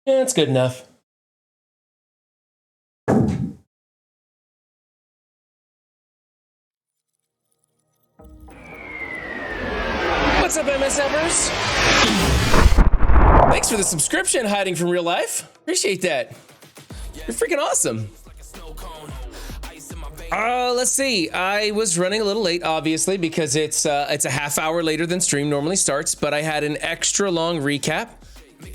Yeah, that's good enough. What's up, MSFers? Thanks for the subscription, Hiding from Real Life. Appreciate that. You're freaking awesome. Let's see. I was running a little late, obviously, because it's a half hour later than stream normally starts, but I had an extra long recap.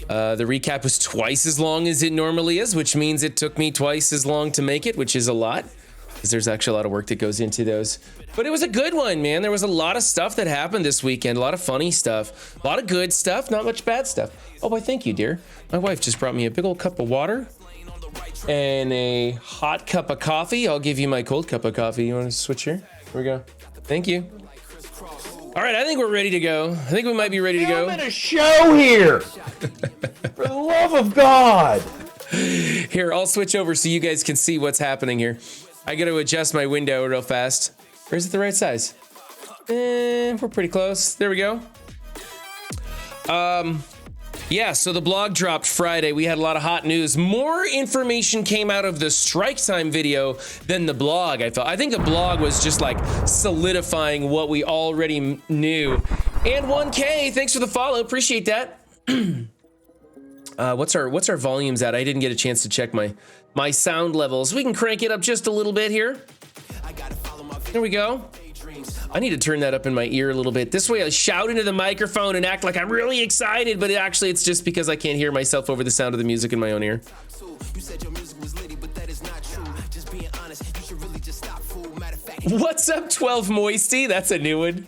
The recap was twice as long as it normally is, which means it took me twice as long to make it, which is a lot, because there's actually a lot of work that goes into those. But it was a good one, man. There was a lot of stuff that happened this weekend, a lot of funny stuff, a lot of good stuff, not much bad stuff. Oh, why, thank you, dear. My wife just brought me a big old cup of water and a hot cup of coffee. I'll give you my cold cup of coffee. You want to switch here? Here we go. Thank you. All right, I think we're ready to go. I think we might be ready to go. I'm in a show here. For the love of God. Here, I'll switch over so you guys can see what's happening here. I got to adjust my window real fast. Or is it the right size? We're pretty close. There we go. Yeah, so the blog dropped Friday. We had a lot of hot news. More information came out of the strike time video than the blog, I felt. I think the blog was just like solidifying what we already knew. And 1K, thanks for the follow. Appreciate that. What's our volumes at? I didn't get a chance to check my sound levels. We can crank it up just a little bit here. There we go. I need to turn that up in my ear a little bit. This way I shout into the microphone and act like I'm really excited, but actually it's just because I can't hear myself over the sound of the music in my own ear. What's up, 12 Moisty? That's a new one.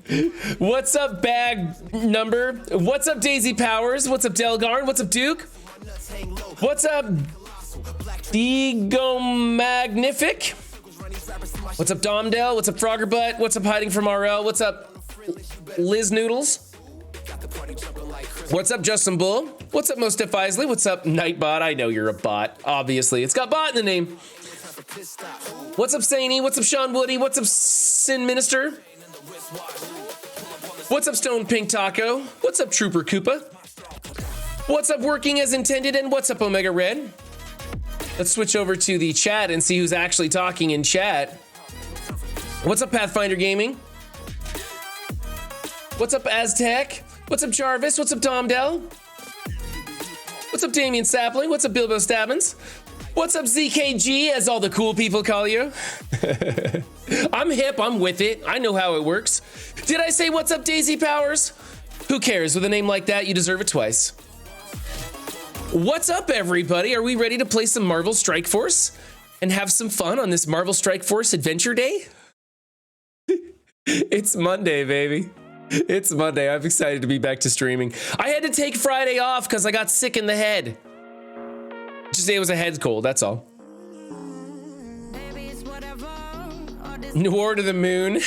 What's up, Bag Number? What's up, Daisy Powers? What's up, Delgarn? What's up, Duke? What's up, Digo Magnific? What's up, Domdell? What's up, Froggerbutt? What's up, Hiding from RL? What's up, Liz Noodles? What's up, Justin Bull? What's up, Mostef Isley? What's up, Nightbot? I know you're a bot. Obviously, it's got bot in the name. What's up, Saney? What's up, Sean Woody? What's up, Sin Minister? What's up, Stone Pink Taco? What's up, Trooper Koopa? What's up, Working as Intended? And what's up, Omega Red? Let's switch over to the chat and see who's actually talking in chat. What's up, Pathfinder Gaming? What's up, Aztec? What's up, Jarvis? What's up, Domdell? What's up, Damien Sapling? What's up, Bilbo Stabbins? What's up, ZKG, as all the cool people call you? I'm hip, I'm with it. I know how it works. Did I say what's up, Daisy Powers? Who cares? With a name like that, you deserve it twice. What's up, everybody? Are we ready to play some Marvel Strike Force and have some fun on this Marvel Strike Force Adventure Day? It's Monday, baby. It's Monday. I'm excited to be back to streaming. I had to take Friday off because I got sick in the head. Just say it was a head cold, that's all. Noir to the moon.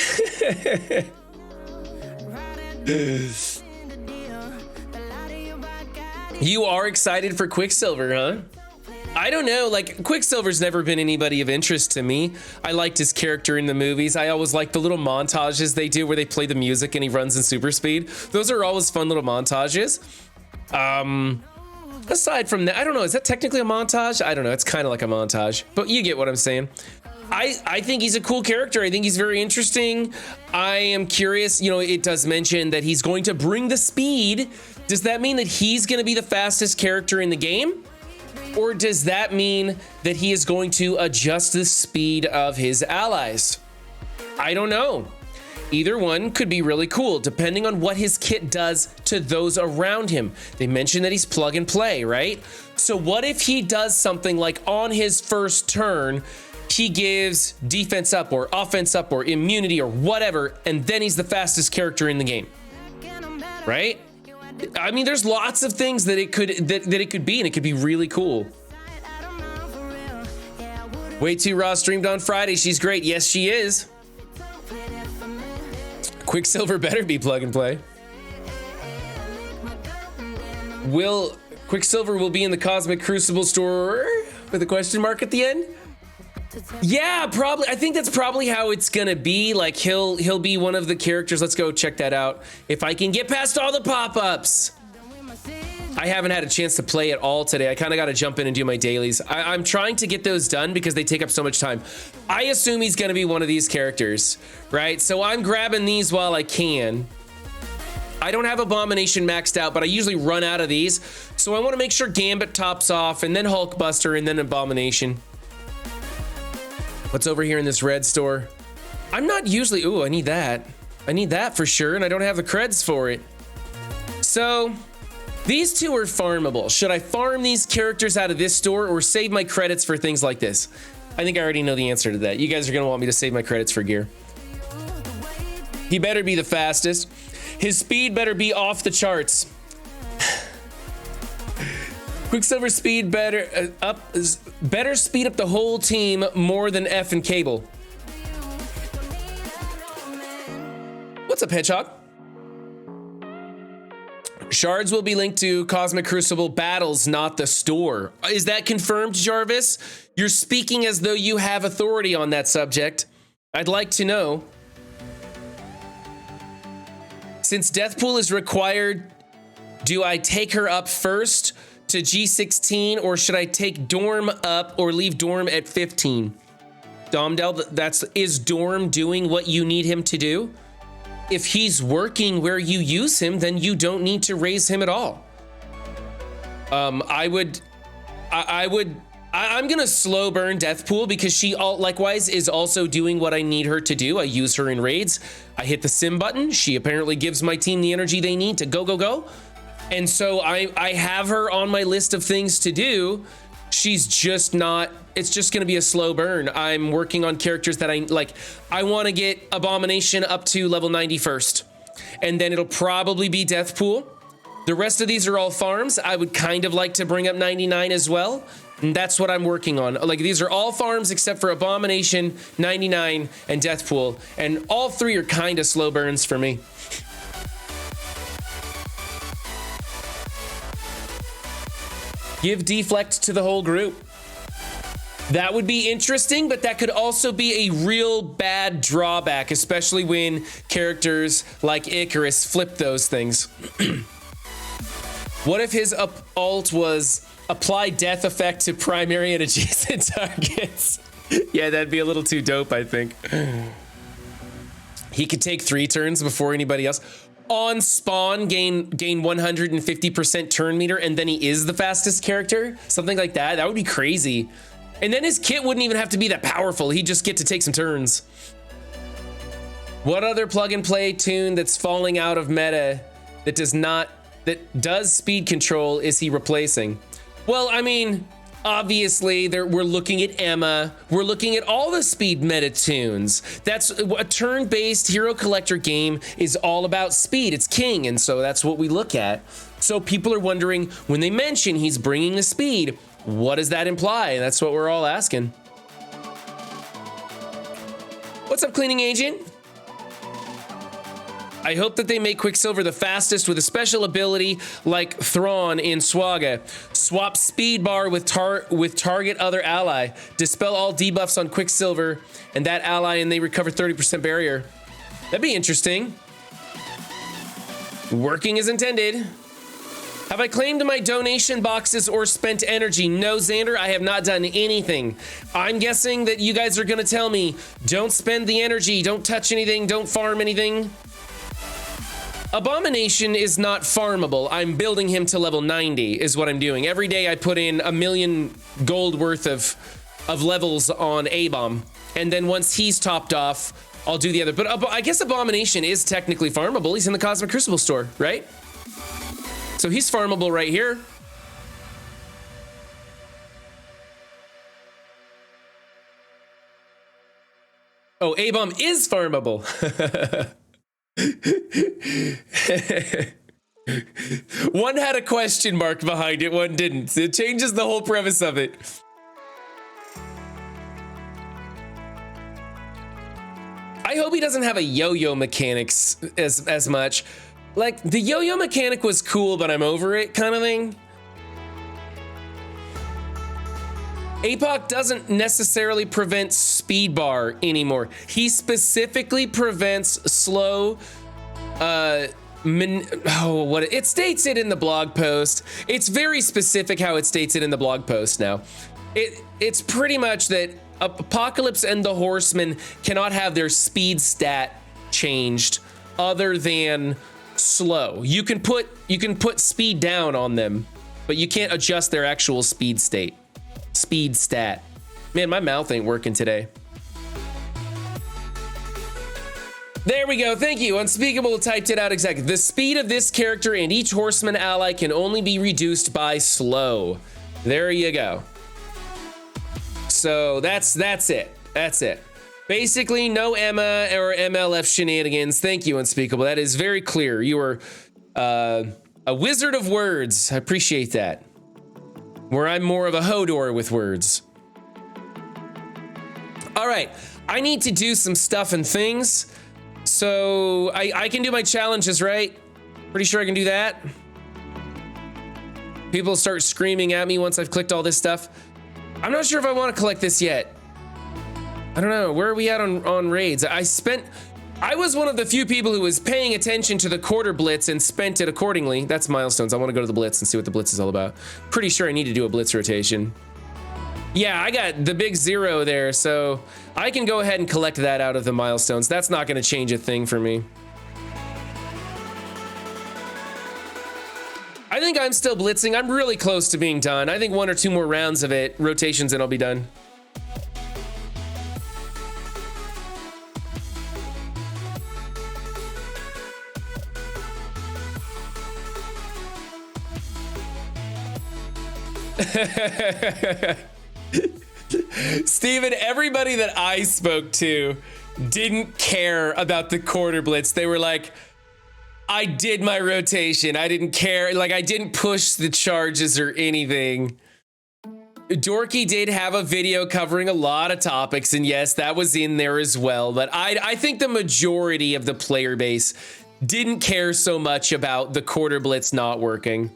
You are excited for Quicksilver, huh? I don't know, like, Quicksilver's never been anybody of interest to me. I liked his character in the movies. I always liked the little montages they do where they play the music and he runs in super speed. Those are always fun little montages. Aside from that, I don't know, is that technically a montage? I don't know, it's kind of like a montage, but you get what I'm saying. I think he's a cool character. I think he's very interesting. I am curious, you know, it does mention that he's going to bring the speed. Does that mean that he's going to be the fastest character in the game? Or does that mean that he is going to adjust the speed of his allies? I don't know. Either one could be really cool, depending on what his kit does to those around him. They mentioned that he's plug and play, right? So what if he does something like on his first turn, he gives defense up or offense up or immunity or whatever, and then he's the fastest character in the game, right? I mean, there's lots of things that it could that it could be, and it could be really cool. Way Too Raw streamed on Friday. She's great. Yes, she is. Quicksilver better be plug and play. Quicksilver will be in the Cosmic Crucible store with a question mark at the end? Yeah, probably. I think that's probably how it's gonna be. Like he'll be one of the characters. Let's go check that out. If I can get past all the pop-ups. I haven't had a chance to play at all today. I kind of got to jump in and do my dailies. I'm trying to get those done because they take up so much time. I assume he's going to be one of these characters, right? So I'm grabbing these while I can. I don't have Abomination maxed out, but I usually run out of these. So I want to make sure Gambit tops off, and then Hulkbuster, and then Abomination. What's over here in this red store? I'm not usually... Ooh, I need that. I need that for sure, and I don't have the creds for it. So... these two are farmable. Should I farm these characters out of this store or save my credits for things like this? I think I already know the answer to that. You guys are gonna want me to save my credits for gear. He better be the fastest. His speed better be off the charts. Quicksilver speed better speed up the whole team more than F and Cable. What's up, Hedgehog? Shards will be linked to Cosmic Crucible battles, not the store. Is that confirmed, Jarvis? You're speaking as though you have authority on that subject. I'd like to know. Since Deathpool is required, do I take her up first to G16, or should I take Dorm up or leave Dorm at 15? Domdell, is Dorm doing what you need him to do? If he's working where you use him, then you don't need to raise him at all. I'm gonna slow burn Deathpool because she likewise is also doing what I need her to do. I use her in raids. I hit the sim button. She apparently gives my team the energy they need to go. And so I have her on my list of things to do. She's just not, it's just gonna be a slow burn. I'm working on characters that I wanna get Abomination up to level 90 first. And then it'll probably be Deathpool. The rest of these are all farms. I would kind of like to bring up 99 as well. And that's what I'm working on. Like, these are all farms except for Abomination, 99, and Deathpool. And all three are kind of slow burns for me. Give deflect to the whole group. That would be interesting, but that could also be a real bad drawback, especially when characters like Icarus flip those things. What if his ult was apply death effect to primary and adjacent targets? Yeah, that'd be a little too dope, I think. He could take 3 turns before anybody else. On spawn, gain 150% turn meter, and then he is the fastest character. Something like that. That would be crazy. And then his kit wouldn't even have to be that powerful. He'd just get to take some turns. What other plug and play tune that's falling out of meta that does speed control is he replacing? Well, I mean, obviously we're looking at Emma. We're looking at all the speed meta tunes. That's a turn-based hero collector game is all about speed. It's king, and so that's what we look at. So people are wondering, when they mention he's bringing the speed, what does that imply? That's what we're all asking. What's up, cleaning agent? I hope that they make Quicksilver the fastest with a special ability like Thrawn in Swaga. Swap speed bar with target other ally. Dispel all debuffs on Quicksilver and that ally, and they recover 30% barrier. That'd be interesting. Working as intended. Have I claimed my donation boxes or spent energy? No, Xander, I have not done anything. I'm guessing that you guys are gonna tell me, don't spend the energy, don't touch anything, don't farm anything. Abomination is not farmable. I'm building him to level 90 is what I'm doing. Every day I put in 1,000,000 gold worth of levels on A-bomb. And then once he's topped off, I'll do the other. But I guess Abomination is technically farmable. He's in the Cosmic Crucible store, right? So he's farmable right here. Oh, A-bomb is farmable. One had a question mark behind it, one didn't. It changes the whole premise of it. I hope he doesn't have a yo-yo mechanics as much. Like, the yo-yo mechanic was cool, but I'm over it kind of thing. APOC doesn't necessarily prevent speed bar anymore. He specifically prevents slow, it states it in the blog post. It's very specific how it states it in the blog post now. It's pretty much that Apocalypse and the Horseman cannot have their speed stat changed other than slow. You can put speed down on them, but you can't adjust their actual speed stat. Man, my mouth ain't working today. There we go. Thank you. Unspeakable typed it out exactly. The speed of this character and each Horseman ally can only be reduced by slow. There you go. So that's it. That's it. Basically, no Emma or MLF shenanigans. Thank you, Unspeakable. That is very clear. You are a wizard of words. I appreciate that. Where I'm more of a Hodor with words. All right. I need to do some stuff and things. So I can do my challenges, right? Pretty sure I can do that. People start screaming at me once I've clicked all this stuff. I'm not sure if I want to collect this yet. I don't know. Where are we at on raids? I was one of the few people who was paying attention to the quarter blitz and spent it accordingly. That's milestones. I want to go to the blitz and see what the blitz is all about. Pretty sure I need to do a blitz rotation. Yeah, I got the big 0 there, so I can go ahead and collect that out of the milestones. That's not going to change a thing for me. I think I'm still blitzing. I'm really close to being done. I think 1 or 2 more rounds of it, rotations, and I'll be done. Steven, everybody that I spoke to didn't care about the quarter blitz. They were like, I did my rotation. I didn't care. Like, I didn't push the charges or anything. Dorky did have a video covering a lot of topics, and yes, that was in there as well. But I think the majority of the player base didn't care so much about the quarter blitz not working.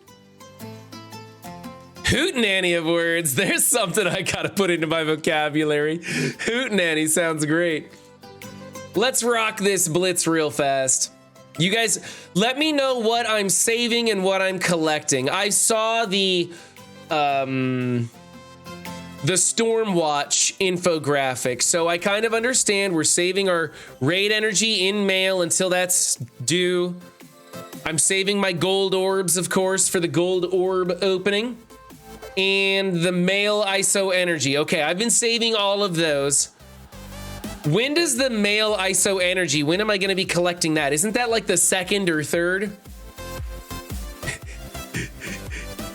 Hootenanny of words. There's something I gotta put into my vocabulary. Hootenanny sounds great. Let's rock this blitz real fast. You guys, let me know what I'm saving and what I'm collecting. I saw the Stormwatch infographic, so I kind of understand we're saving our raid energy in mail until that's due. I'm saving my gold orbs, of course, for the gold orb opening. And the male ISO energy. Okay, I've been saving all of those. When does the male ISO energy, when am I going to be collecting that? Isn't that like the 2nd or 3rd?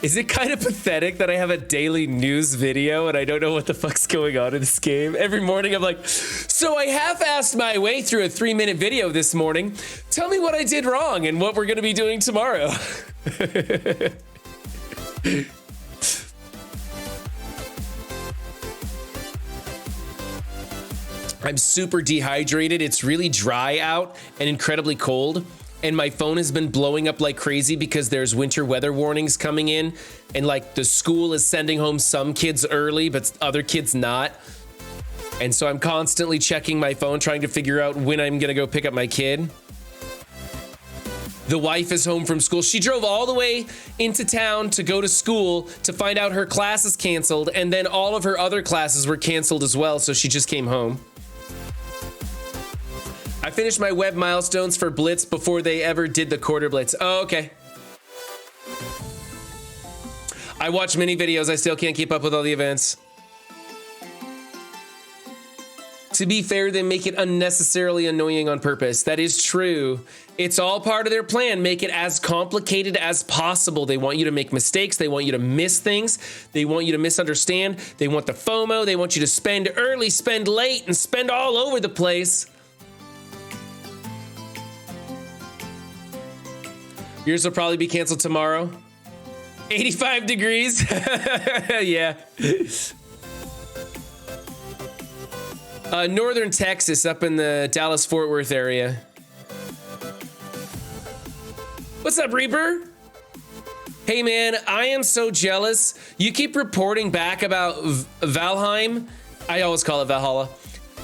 Is it kind of pathetic that I have a daily news video and I don't know what the fuck's going on in this game? Every morning I'm like, so I half-assed my way through a 3-minute video this morning. Tell me what I did wrong and what we're going to be doing tomorrow. I'm super dehydrated. It's really dry out and incredibly cold. And my phone has been blowing up like crazy because there's winter weather warnings coming in. And like the school is sending home some kids early, but other kids not. And so I'm constantly checking my phone, trying to figure out when I'm gonna go pick up my kid. The wife is home from school. She drove all the way into town to go to school to find out her class is canceled. And then all of her other classes were canceled as well. So she just came home. I finished my web milestones for Blitz before they ever did the quarter blitz. Oh, okay. I watch many videos. I still can't keep up with all the events. To be fair, they make it unnecessarily annoying on purpose. That is true. It's all part of their plan. Make it as complicated as possible. They want you to make mistakes. They want you to miss things. They want you to misunderstand. They want the FOMO. They want you to spend early, spend late, and spend all over the place. Yours will probably be canceled tomorrow. 85 degrees. Yeah. Northern Texas, up in the Dallas-Fort Worth area. What's up, Reaper? Hey man, I am so jealous. You keep reporting back about Valheim. I always call it Valhalla.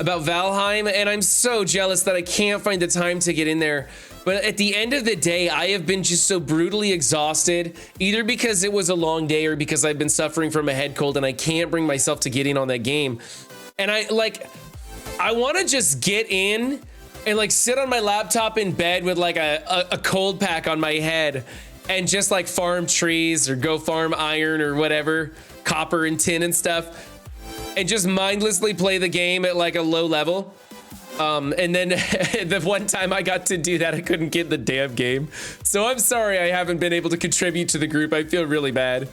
About Valheim, and I'm so jealous that I can't find the time to get in there. But at the end of the day, I have been just so brutally exhausted, either because it was a long day or because I've been suffering from a head cold and I can't bring myself to get in on that game. And I want to just get in and like sit on my laptop in bed with like a cold pack on my head and just like farm trees or go farm iron or whatever, copper and tin and stuff, and just mindlessly play the game at like a low level. And then the one time I got to do that, I couldn't get the damn game. So I'm sorry I haven't been able to contribute to the group. I feel really bad.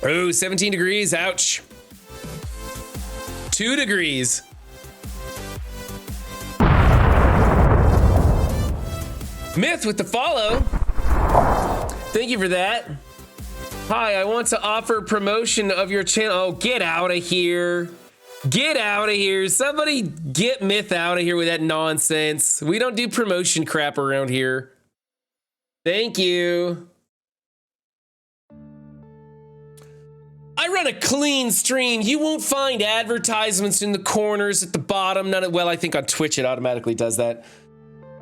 Oh, 17 degrees, ouch. 2 degrees. Myth with the follow. Thank you for that. Hi, I want to offer promotion of your channel. Oh, get out of here. Get out of here. Somebody get Myth out of here with that nonsense. We don't do promotion crap around here. Thank you. I run a clean stream. You won't find advertisements in the corners at the bottom. Well, I think on Twitch it automatically does that.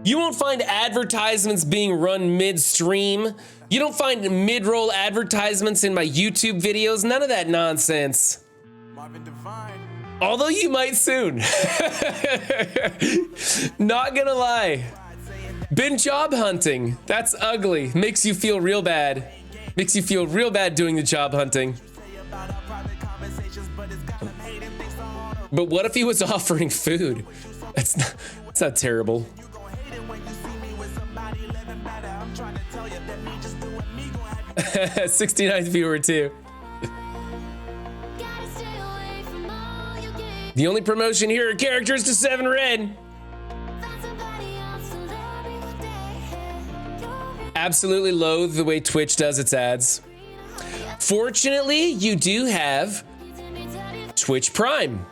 You won't find advertisements being run mid-stream. You don't find mid-roll advertisements in my YouTube videos. None of that nonsense. Although you might soon. Not gonna lie. Been job hunting. That's ugly. Makes you feel real bad. Makes you feel real bad doing the job hunting. But what if he was offering food? That's not terrible. 69th viewer too. The only promotion here are characters to 7 red. Absolutely loathe the way Twitch does its ads. Fortunately, you do have Twitch Prime.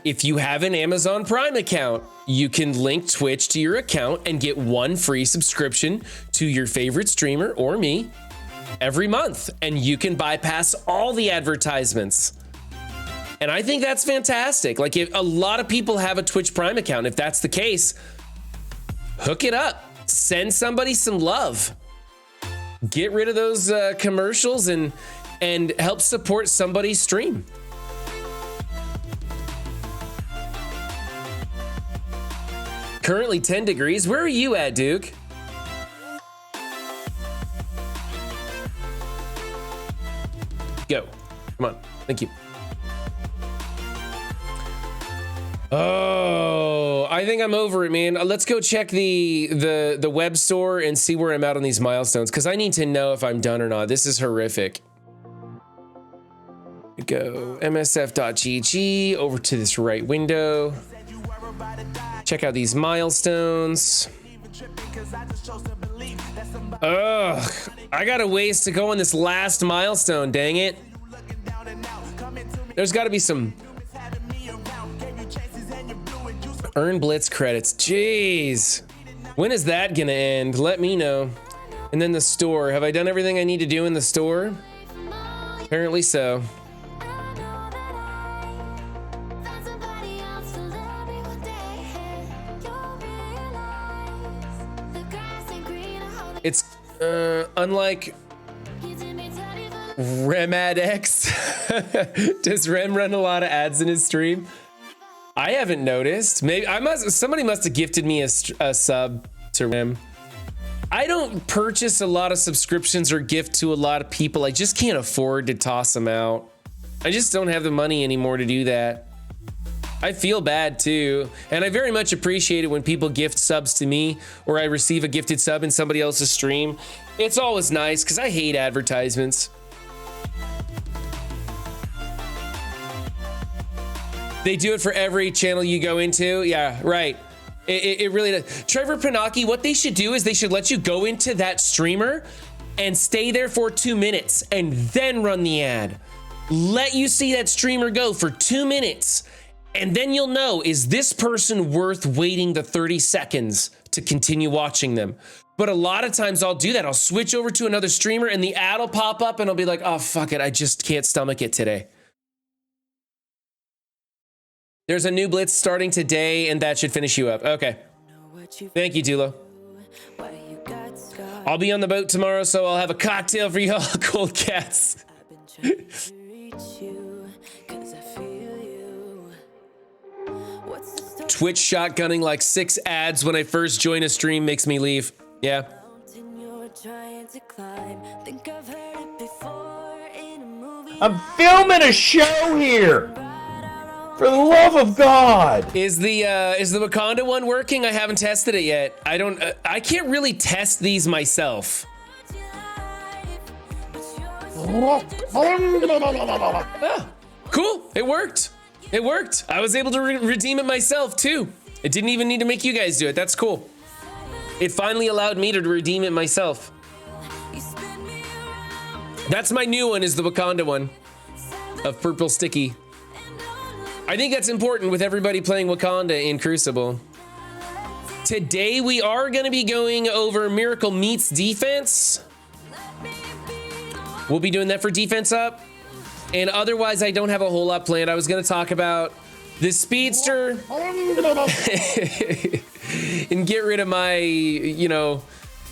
If you have an Amazon Prime account, you can link Twitch to your account and get 1 free subscription to your favorite streamer or me every month, and you can bypass all the advertisements. And I think that's fantastic. Like, if a lot of people have a Twitch Prime account, if that's the case, hook it up. Send somebody some love. Get rid of those commercials and help support somebody's stream. Currently 10 degrees. Where are you at, Duke? Go. Come on. Thank you. Oh, I think I'm over it, man. Let's go check the web store and see where I'm at on these milestones, because I need to know if I'm done or not. This is horrific. Go msf.gg over to this right window. Check out these milestones. Ugh, I got a ways to go on this last milestone, dang it. There's gotta be some earn Blitz credits. Jeez. When is that gonna end? Let me know. And then the store. Have I done everything I need to do in the store? Apparently so. It's unlike RemAdX. Does Rem run a lot of ads in his stream? I haven't noticed. Maybe somebody must have gifted me a sub to Rem. I don't purchase a lot of subscriptions or gift to a lot of people. I just can't afford to toss them out. I just don't have the money anymore to do that. I feel bad too, and I very much appreciate it when people gift subs to me or I receive a gifted sub in somebody else's stream. It's always nice because I hate advertisements. They do it for every channel you go into. Yeah, right. It really does. Trevor Pinocchi, what they should do is they should let you go into that streamer and stay there for 2 minutes and then run the ad. Let you see that streamer go for 2 minutes And then you'll know, is this person worth waiting the 30 seconds to continue watching them? But a lot of times I'll do that. I'll switch over to another streamer and the ad will pop up and I'll be like, oh, fuck it. I just can't stomach it today. There's a new blitz starting today and that should finish you up. Okay. Thank you, Dulo. I'll be on the boat tomorrow, so I'll have a cocktail for y'all, cold cats. Twitch shotgunning like 6 ads when I first join a stream makes me leave. Yeah. I'm filming a show here. For the love of God. Is the Wakanda one working? I haven't tested it yet. I can't really test these myself. Ah, cool. It worked. It worked. I was able to redeem it myself too. It didn't even need to make you guys do it. That's cool. It finally allowed me to redeem it myself. That's my new one, is the Wakanda one of Purple Sticky. I think that's important with everybody playing Wakanda in Crucible. Today we are going to be going over Miracle Meat's defense. We'll be doing that for defense up. And otherwise, I don't have a whole lot planned. I was going to talk about the Speedster and get rid of my,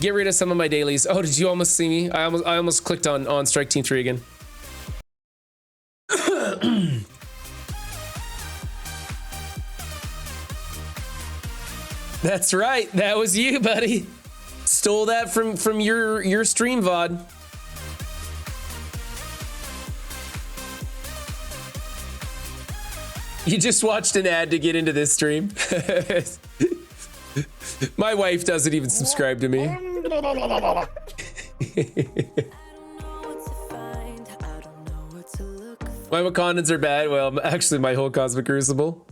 get rid of some of my dailies. Oh, did you almost see me? I almost clicked on Strike Team 3 again. That's right. That was you, buddy. Stole that from your stream VOD. You just watched an ad to get into this stream. My wife doesn't even subscribe to me. My Wakandans are bad. Well, actually, my whole Cosmic Crucible.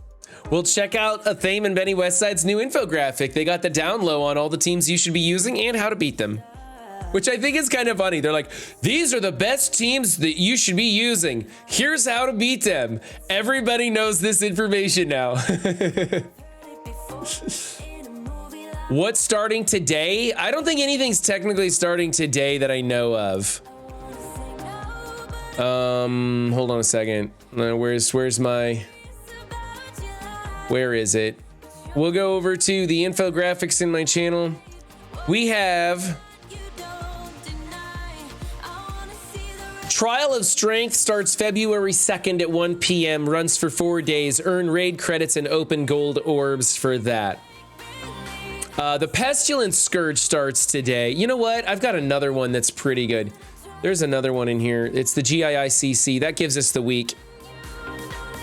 We'll check out Athame and Benny Westside's new infographic. They got the down low on all the teams you should be using and how to beat them, which I think is kind of funny. They're like, these are the best teams that you should be using. Here's how to beat them. Everybody knows this information now. What's starting today? I don't think anything's technically starting today that I know of. Hold on a second. Where's my... Where is it? We'll go over to the infographics in my channel. We have Trial of Strength starts February 2nd at 1 p.m. Runs for 4 days. Earn raid credits and open gold orbs for that. The Pestilence Scourge starts today. You know what? I've got another one that's pretty good. There's another one in here. It's the GIICC. That gives us the week.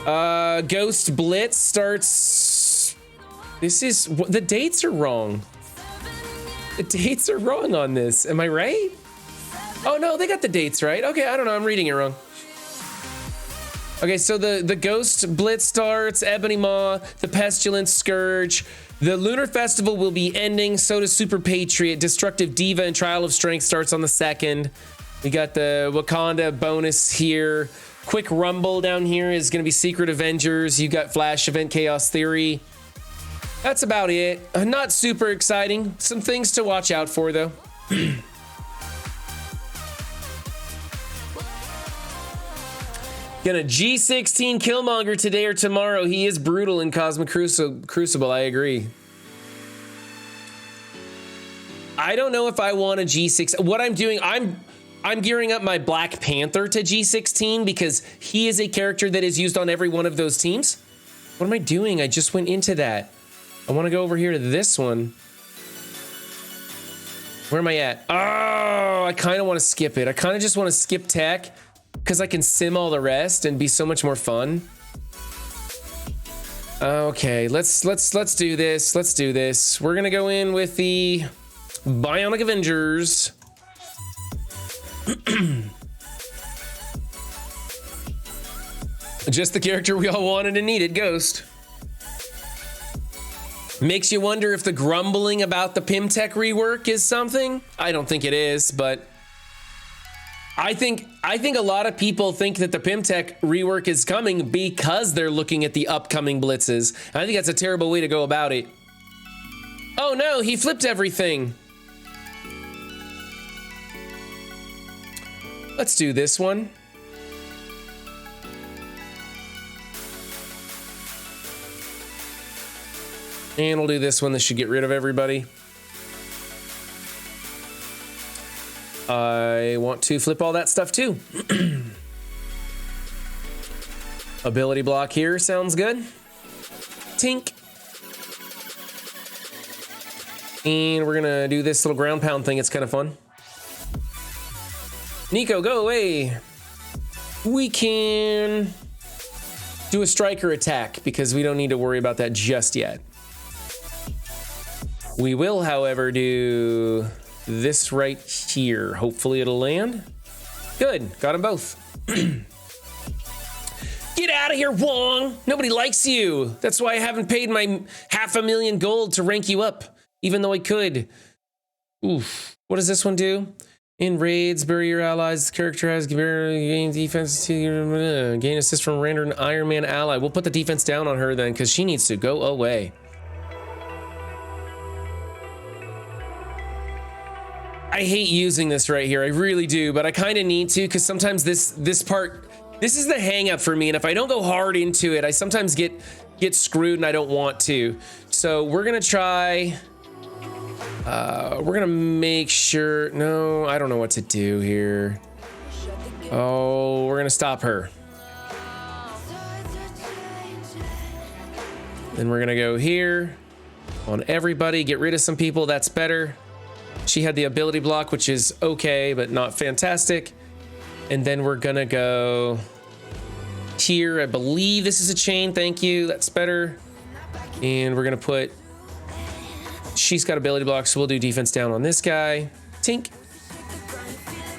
Ghost Blitz starts... The dates are wrong. The dates are wrong on this. Am I right? Oh, no, they got the dates right. Okay, I don't know. I'm reading it wrong. Okay, so the Ghost Blitz starts, Ebony Maw, the Pestilence Scourge. The Lunar Festival will be ending. So does Super Patriot. Destructive Diva and Trial of Strength starts on the 2nd. We got the Wakanda bonus here. Quick Rumble down here is going to be Secret Avengers. You got Flash Event Chaos Theory. That's about it. Not super exciting. Some things to watch out for, though. Gonna G16 Killmonger today or tomorrow. He is brutal in Cosmic Crucible. I agree. I don't know if I want a G6. What I'm doing, I'm gearing up my Black Panther to G16 because he is a character that is used on every one of those teams. What am I doing? I just went into that. I want to go over here to this one. Where am I at? Oh, I kind of want to skip it. I kind of just want to skip tech because I can sim all the rest and be so much more fun. Okay, let's do this. Let's do this. We're gonna go in with the Bionic Avengers. Just the character we all wanted and needed, Ghost. Makes you wonder if the grumbling about the Pimtech rework is something. I don't think it is, but I think a lot of people think that the Pimtech rework is coming because they're looking at the upcoming blitzes. I think that's a terrible way to go about it. Oh no, he flipped everything. Let's do this one. And we'll do this one. This should get rid of everybody. I want to flip all that stuff too. Ability block here sounds good. Tink. And we're gonna do this little ground pound thing. It's kind of fun. Nico, go away. We can do a striker attack because we don't need to worry about that just yet. We will, however, do this right here. Hopefully it'll land. Good, got them both. Get out of here, Wong. Nobody likes you. That's why I haven't paid my $500,000 gold to rank you up, even though I could. Oof. What does this one do? In raids, bury your allies. Character has gain defense to gain assist from random Iron Man ally. We'll put the defense down on her then, because she needs to go away. I hate using this right here. I really do, but I kind of need to because sometimes this part, this is the hang up for me. And if I don't go hard into it, I sometimes get screwed and I don't want to. So we're going to try, we're going to make sure, no, I don't know what to do here. Oh, we're going to stop her. Then we're going to go here on everybody, get rid of some people. That's better. She had the ability block, which is okay, but not fantastic. And then we're gonna go here. I believe this is a chain. Thank you. That's better. And we're gonna put, she's got ability block, so we'll do defense down on this guy. Tink.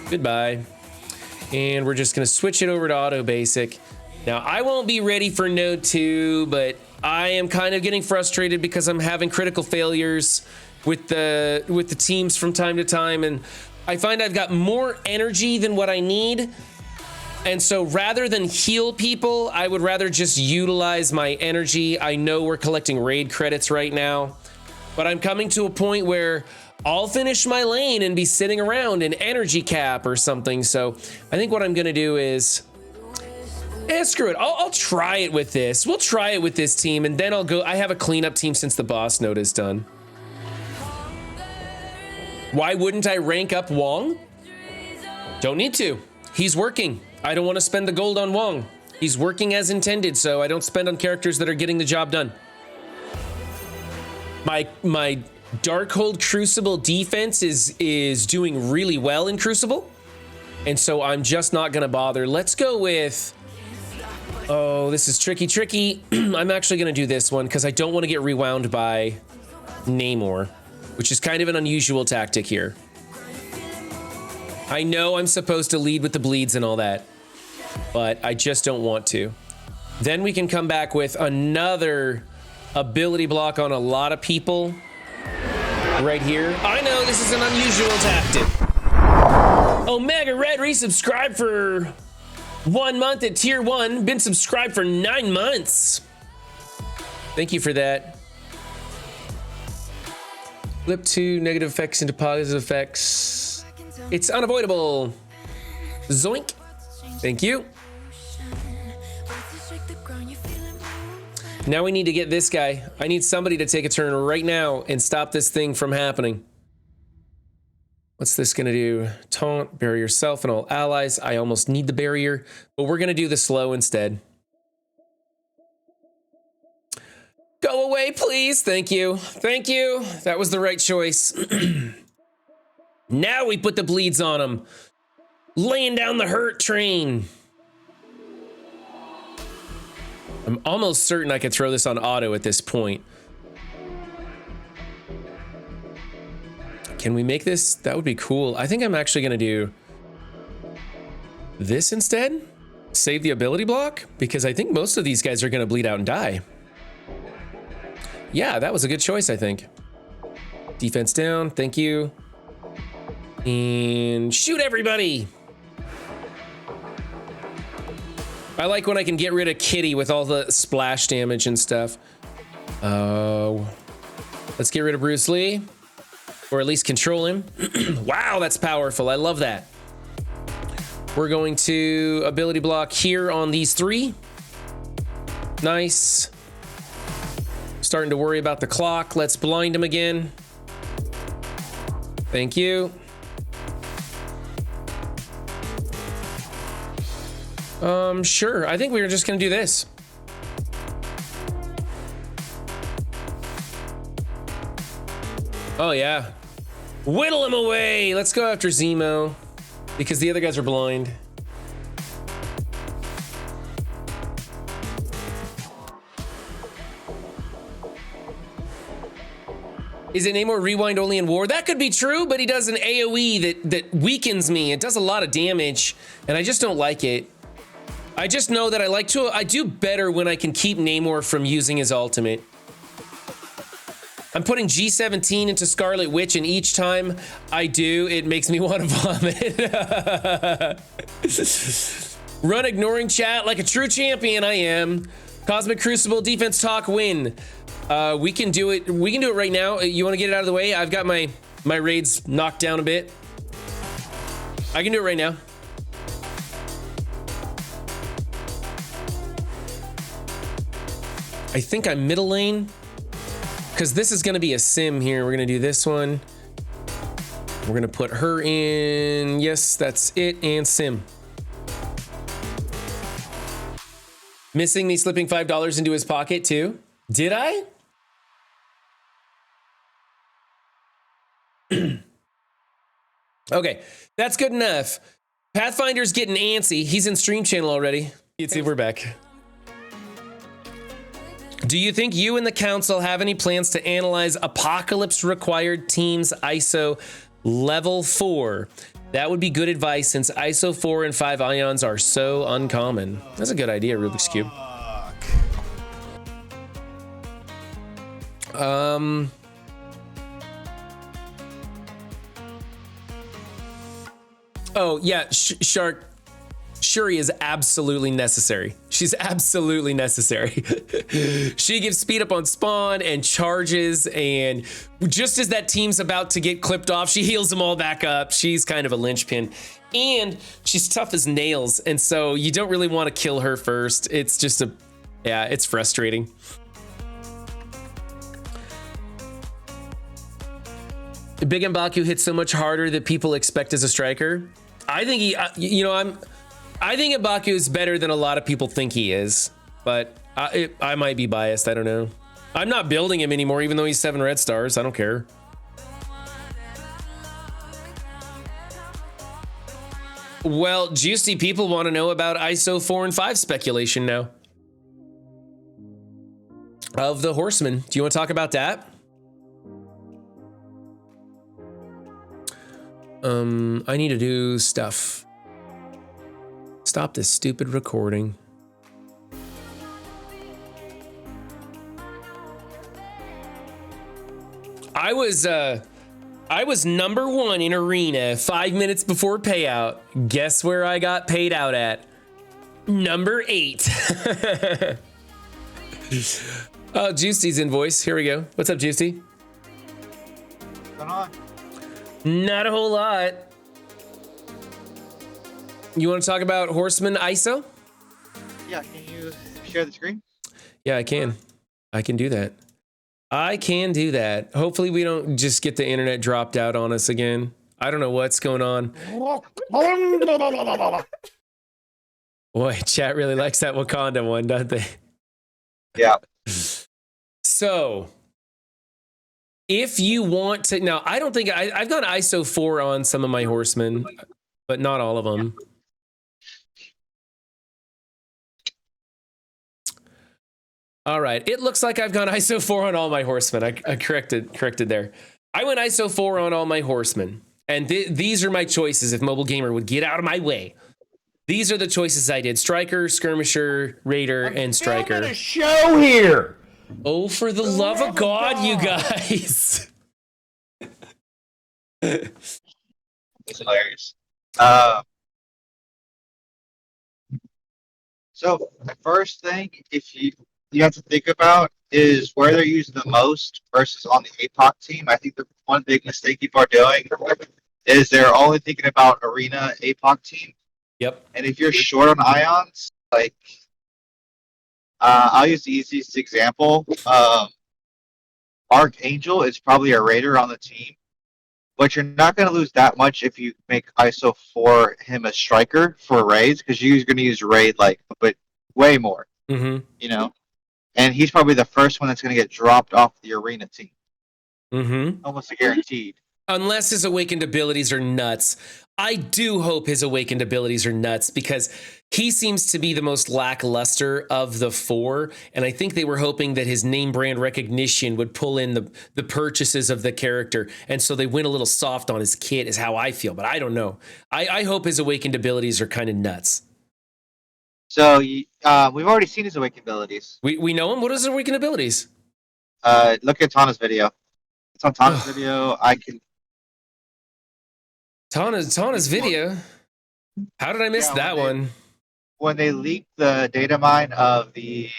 Goodbye. And we're just gonna switch it over to auto basic. Now I won't be ready for node 2, but I am kind of getting frustrated because I'm having critical failures with the teams from time to time, and I find I've got more energy than what I need. And so rather than heal people, I would rather just utilize my energy. I know we're collecting raid credits right now, but I'm coming to a point where I'll finish my lane and be sitting around in energy cap or something. So I think what I'm gonna do is, screw it. I'll try it with this. We'll try it with this team, and then I'll go. I have a cleanup team since the boss node is done. Why wouldn't I rank up Wong? Don't need to. He's working. I don't want to spend the gold on Wong. He's working as intended, so I don't spend on characters that are getting the job done. My Darkhold Crucible defense is doing really well in Crucible, and so I'm just not gonna bother. Let's go with, oh, this is tricky. I'm actually gonna do this one because I don't want to get rewound by Namor, which is kind of an unusual tactic here. I know I'm supposed to lead with the bleeds and all that, but I just don't want to. Then we can come back with another ability block on a lot of people right here. I know this is an unusual tactic. Omega Red resubscribed for 1 month at tier 1. Been subscribed for 9 months. Thank you for that. Flip 2 negative effects into positive effects. It's unavoidable. Zoink. Thank you. Now we need to get this guy. I need somebody to take a turn right now and stop this thing from happening. What's this gonna do? Taunt, bury yourself and all allies. I almost need the barrier, but we're gonna do the slow instead. Go away, please. Thank you. Thank you. That was the right choice. Now we put the bleeds on him. Laying down the hurt train. I'm almost certain I could throw this on auto at this point. Can we make this? That would be cool. I think I'm actually gonna do this instead. Save the ability block, because I think most of these guys are gonna bleed out and die. Yeah, that was a good choice, I think. Defense down, thank you. And shoot everybody. I like when I can get rid of Kitty with all the splash damage and stuff. Oh. Let's get rid of Bruce Lee. Or at least control him. Wow, that's powerful. I love that. We're going to ability block here on these 3. Nice. Starting to worry about the clock. Let's blind him again. Thank you. Sure. I think we were just gonna do this. Oh yeah. Whittle him away. Let's go after Zemo because the other guys are blind. Is it Namor rewind only in war? That could be true, but he does an AoE that weakens me. It does a lot of damage, and I just don't like it. I just know that I do better when I can keep Namor from using his ultimate. I'm putting G17 into Scarlet Witch, and each time I do, it makes me want to vomit. Run ignoring chat like a true champion I am. Cosmic Crucible defense talk win. We can do it. We can do it right now. You want to get it out of the way? I've got my raids knocked down a bit. I can do it right now. I think I'm middle lane because this is going to be a sim here. We're going to do this one. We're going to put her in. Yes, that's it. And sim. Missing me slipping $5 into his pocket too. Did I? Okay, that's good enough. Pathfinder's getting antsy. He's in stream channel already. Let's see if we're back. Do you think you and the council have any plans to analyze Apocalypse required teams ISO level 4? That would be good advice since ISO 4 and 5 ions are so uncommon. That's a good idea, Rubik's Cube. Oh yeah, Shark. Shuri is absolutely necessary. She's absolutely necessary. She gives speed up on spawn and charges, and just as that team's about to get clipped off, she heals them all back up. She's kind of a linchpin, and she's tough as nails, and so you don't really want to kill her first. It's just yeah, it's frustrating. Big M'Baku hits so much harder that people expect as a striker. I think he, I think M'Baku is better than a lot of people think he is, but I might be biased. I don't know. I'm not building him anymore, even though he's 7 red stars. I don't care. Well, juicy people want to know about ISO 4 and 5 speculation now. Of the Horseman. Do you want to talk about that? I need to do stuff. Stop this stupid recording. I was number 1 in arena 5 minutes before payout. Guess where I got paid out at? Number 8. Oh, Juicy's invoice. Here we go. What's up, Juicy? What's going on? Not a whole lot. You want to talk about Horseman ISO? Yeah, can you share the screen? Yeah, I can. I can do that. I can do that. Hopefully we don't just get the internet dropped out on us again. I don't know what's going on. Boy, chat really likes that Wakanda one, don't they? Yeah. So, if you want to... Now, I don't think... I've got ISO 4 on some of my Horsemen, but not all of them. All right. It looks like I've gone ISO 4 on all my Horsemen. I corrected there. I went ISO 4 on all my Horsemen. And these are my choices if Mobile Gamer would get out of my way. These are the choices I did. Striker, Skirmisher, Raider, and Striker. I'm a show here! Oh, for the love of God, you guys. It's hilarious. So the first thing, if you have to think about is where they're using the most versus on the APOC team. I think the one big mistake people are doing is they're only thinking about arena APOC team. Yep. And if you're short on ions, like I'll use the easiest example. Archangel is probably a raider on the team, but you're not going to lose that much if you make ISO for him a striker for raids, because you're going to use raid but way more. Mm-hmm. You know, and he's probably the first one that's going to get dropped off the arena team. Mm-hmm. Almost guaranteed. Unless his awakened abilities are nuts. I do hope his awakened abilities are nuts because he seems to be the most lackluster of the four. And I think they were hoping that his name brand recognition would pull in the purchases of the character. And so they went a little soft on his kit is how I feel. But I don't know. I hope his awakened abilities are kind of nuts. So we've already seen his awakened abilities. We know him? What is his awakened abilities? Look at Tana's video. It's on Tana's video. I can... Tana's video? How did I miss that one? When they leaked the data mine of the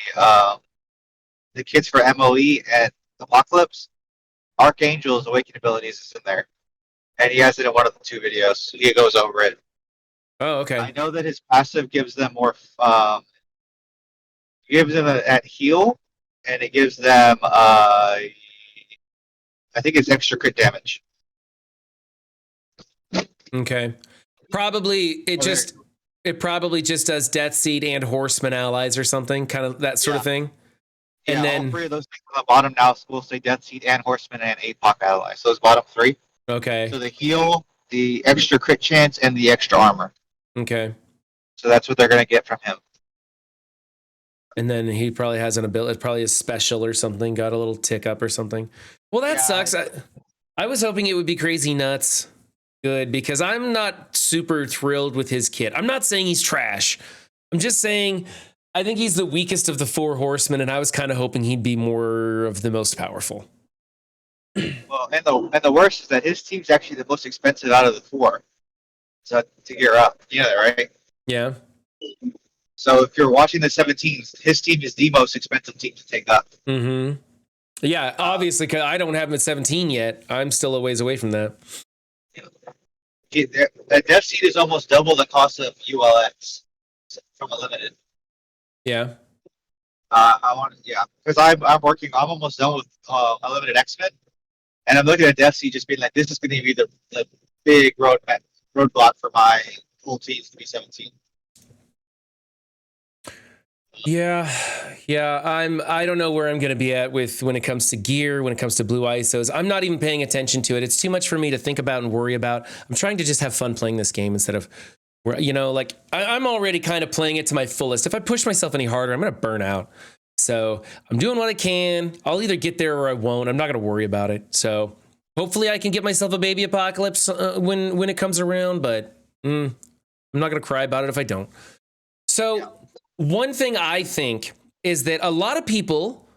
kits for MOE and Apocalypse, Archangel's awakened abilities is in there. And he has it in one of the two videos. He goes over it. Oh, okay. I know that his passive gives them more. Gives them at heal, and it gives them. I think it's extra crit damage. Okay. Probably it probably just does Death Seed and Horseman allies or something, kind of that sort of thing. And then all three of those things on the bottom now will say Death Seed and Horseman and APOC allies. So those bottom three. Okay. So the heal, the extra crit chance, and the extra armor. Okay. So that's what they're going to get from him. And then he probably has an ability, probably a special or something, got a little tick up or something. Well, that sucks. I was hoping it would be crazy nuts. Good, because I'm not super thrilled with his kit. I'm not saying he's trash. I'm just saying I think he's the weakest of the four horsemen, and I was kind of hoping he'd be more of the most powerful. Well, and the worst is that his team's actually the most expensive out of the four. So to gear up, you know that, right? Yeah. So if you're watching the 17s, his team is the most expensive team to take up. Mm-hmm. Yeah, obviously, because I don't have him at 17 yet. I'm still a ways away from that. The Death Seed is almost double the cost of ULX from a limited. Yeah. Because I'm almost done with a limited X-Men, and I'm looking at Death Seed just being like, this is going to be the big roadblock for my full teams to be 17. Yeah. I don't know where I'm going to be at when it comes to gear, when it comes to blue ISOs. I'm not even paying attention to it. It's too much for me to think about and worry about. I'm trying to just have fun playing this game instead of, I'm already kind of playing it to my fullest. If I push myself any harder, I'm going to burn out. So I'm doing what I can. I'll either get there or I won't. I'm not going to worry about it. So hopefully I can get myself a baby apocalypse when it comes around, but I'm not going to cry about it if I don't. So one thing I think is that a lot of people,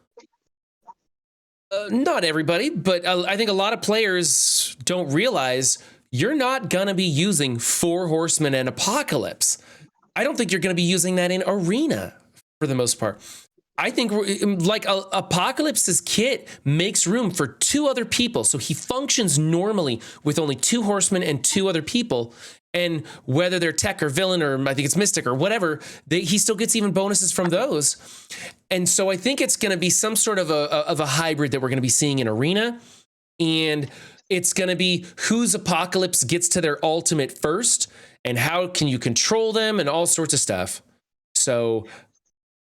not everybody, but I think a lot of players don't realize you're not going to be using 4 Horsemen and Apocalypse. I don't think you're going to be using that in Arena for the most part. I think Apocalypse's kit makes room for 2 other people. So he functions normally with only 2 Horsemen and 2 other people. And whether they're tech or villain, or I think it's mystic or whatever, he still gets even bonuses from those. And so I think it's going to be some sort of a hybrid that we're going to be seeing in Arena. And it's going to be whose Apocalypse gets to their ultimate first and how can you control them and all sorts of stuff. So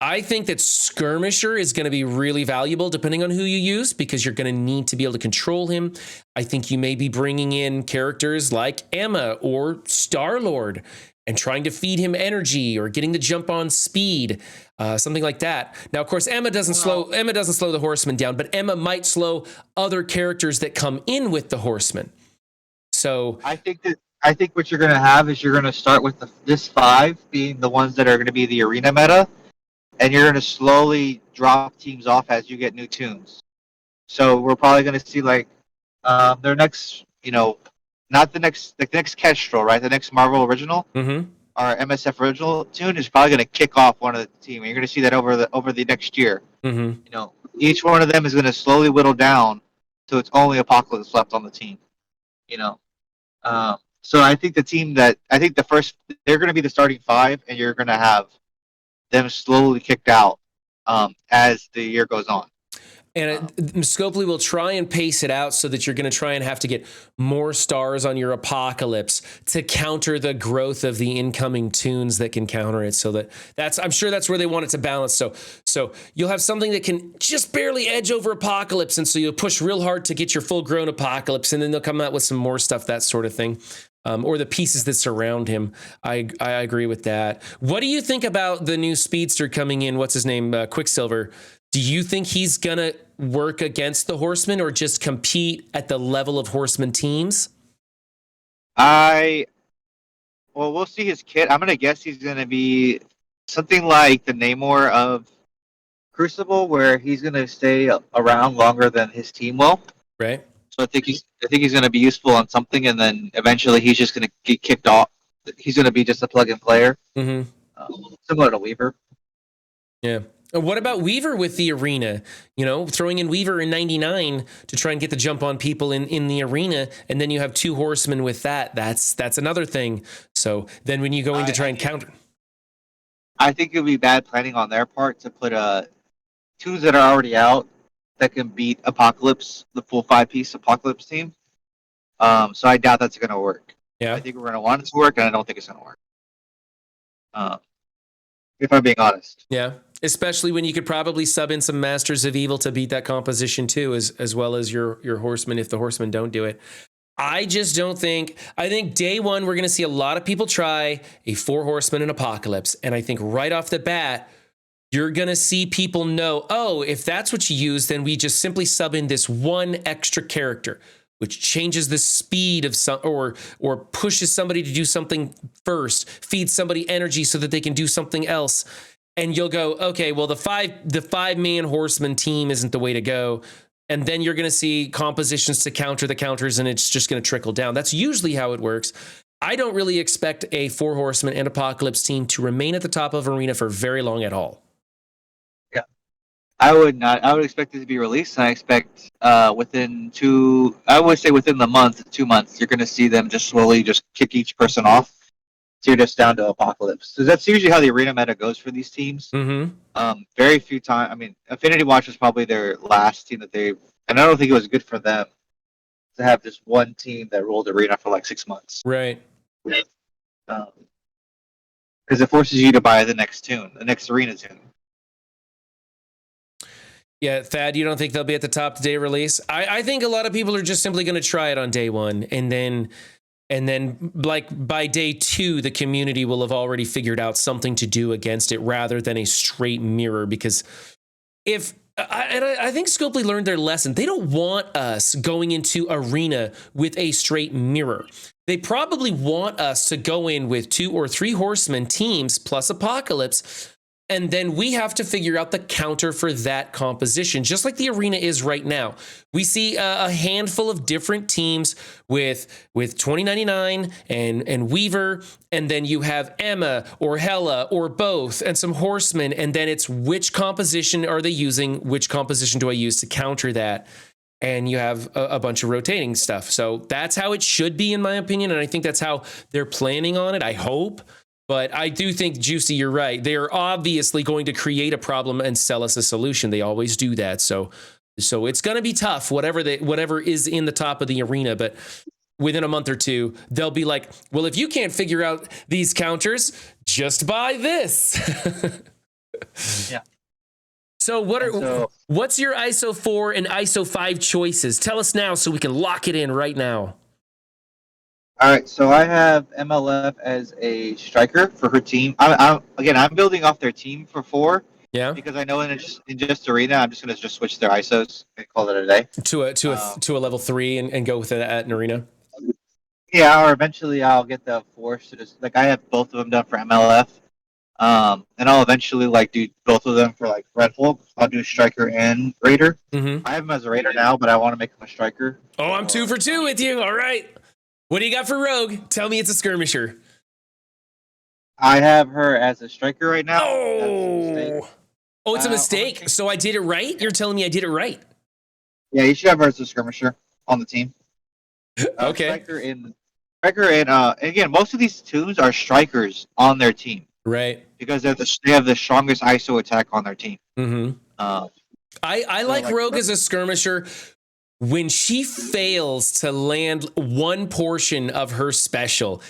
I think that Skirmisher is going to be really valuable depending on who you use, because you're going to need to be able to control him. I think you may be bringing in characters like Emma or Star-Lord and trying to feed him energy or getting the jump on speed, something like that. Now, of course, Emma doesn't slow the Horseman down, but Emma might slow other characters that come in with the Horseman. So I think what you're going to have is you're going to start with this 5 being the ones that are going to be the arena meta. And you're going to slowly drop teams off as you get new tunes. So we're probably going to see their next, not the next Kestrel, right? The next Marvel original. Mm-hmm. our MSF original tune is probably going to kick off one of the team. You're going to see that over the next year. Mm-hmm. You know, each one of them is going to slowly whittle down so it's only Apocalypse left on the team. You know, so I think they're going to be the starting five, and you're going to have them slowly kicked out as the year goes on. And Scopely will try and pace it out so that you're going to try and have to get more stars on your Apocalypse to counter the growth of the incoming tunes that can counter it. So I'm sure that's where they want it to balance. So you'll have something that can just barely edge over Apocalypse, and so you'll push real hard to get your full grown Apocalypse, and then they'll come out with some more stuff, that sort of thing. Or the pieces that surround him. I agree with that. What do you think about the new speedster coming in? What's his name? Quicksilver. Do you think he's going to work against the Horsemen or just compete at the level of Horseman teams? We'll see his kit. I'm going to guess he's going to be something like the Namor of Crucible, where he's going to stay around longer than his team will. Right. So I think he's going to be useful on something, and then eventually he's just going to get kicked off. He's going to be just a plug-in player, similar to Weaver. Yeah. What about Weaver with the arena? You know, throwing in Weaver in 99 to try and get the jump on people in the arena, and then you have two Horsemen with that. That's another thing. So then when you go in to try and counter, I think it would be bad planning on their part to put twos that are already out that can beat Apocalypse, the full 5-piece Apocalypse team. So I doubt that's going to work. Yeah. I think we're going to want it to work, and I don't think it's going to work. If I'm being honest. Yeah. Especially when you could probably sub in some Masters of Evil to beat that composition too, as well as your Horsemen if the Horsemen don't do it. I just don't think. I think day one we're going to see a lot of people try a 4 Horsemen and Apocalypse, and I think right off the bat you're going to see people know, oh, if that's what you use, then we just simply sub in this one extra character, which changes the speed of some or pushes somebody to do something first, feeds somebody energy so that they can do something else. And you'll go, okay, well, the 5-man Horseman team isn't the way to go. And then you're going to see compositions to counter the counters, and it's just going to trickle down. That's usually how it works. I don't really expect a 4 Horseman and Apocalypse team to remain at the top of Arena for very long at all. Yeah, I would not. I would expect it to be released, and I expect within the month, 2 months, you're going to see them just slowly just kick each person off. So you're just down to Apocalypse. So that's usually how the arena meta goes for these teams. Mm-hmm. Very few times. I mean, Affinity Watch was probably their last team and I don't think it was good for them to have just one team that ruled arena for like 6 months. Right. Because it forces you to buy the next arena tune. Yeah, Thad, you don't think they'll be at the top day release? I think a lot of people are just simply going to try it on day one, and then like by day 2, the community will have already figured out something to do against it rather than a straight mirror. Because I think Scopely learned their lesson. They don't want us going into arena with a straight mirror. They probably want us to go in with 2 or 3 Horsemen teams plus Apocalypse. And then we have to figure out the counter for that composition, just like the arena is right now. We see a handful of different teams with 2099 and Weaver, and then you have Emma or Hela or both, and some Horsemen, and then it's which composition are they using? Which composition do I use to counter that? And you have a bunch of rotating stuff. So that's how it should be, in my opinion, and I think that's how they're planning on it, I hope. But I do think, Juicy, you're right. They are obviously going to create a problem and sell us a solution. They always do that. So it's going to be tough, whatever is in the top of the arena. But within a month or two, they'll be like, well, if you can't figure out these counters, just buy this. Yeah. So what's your ISO 4 and ISO 5 choices? Tell us now so we can lock it in right now. All right, so I have MLF as a striker for her team. I'm building off their team for 4. Yeah. Because I know in just arena, I'm just going to switch their ISOs and call it a day. To a level 3 and go with it at an arena. Yeah, or eventually I'll get the Force to just I have both of them done for MLF. And I'll eventually do both of them for Red Hulk. I'll do striker and raider. Mm-hmm. I have him as a raider now, but I want to make him a striker. Oh, I'm 2 for 2 with you. All right. What do you got for Rogue? Tell me it's a skirmisher. I have her as a striker right now. That's a mistake. Oh, it's a I'm gonna mistake. change- So I did it right? You're telling me I did it right. Yeah, you should have her as a skirmisher on the team. Okay. Striker and again, most of these tunes are strikers on their team Right. because they have the strongest ISO attack on their team. Mm-hmm. I So, like Rogue as a skirmisher when she fails to land one portion of her special.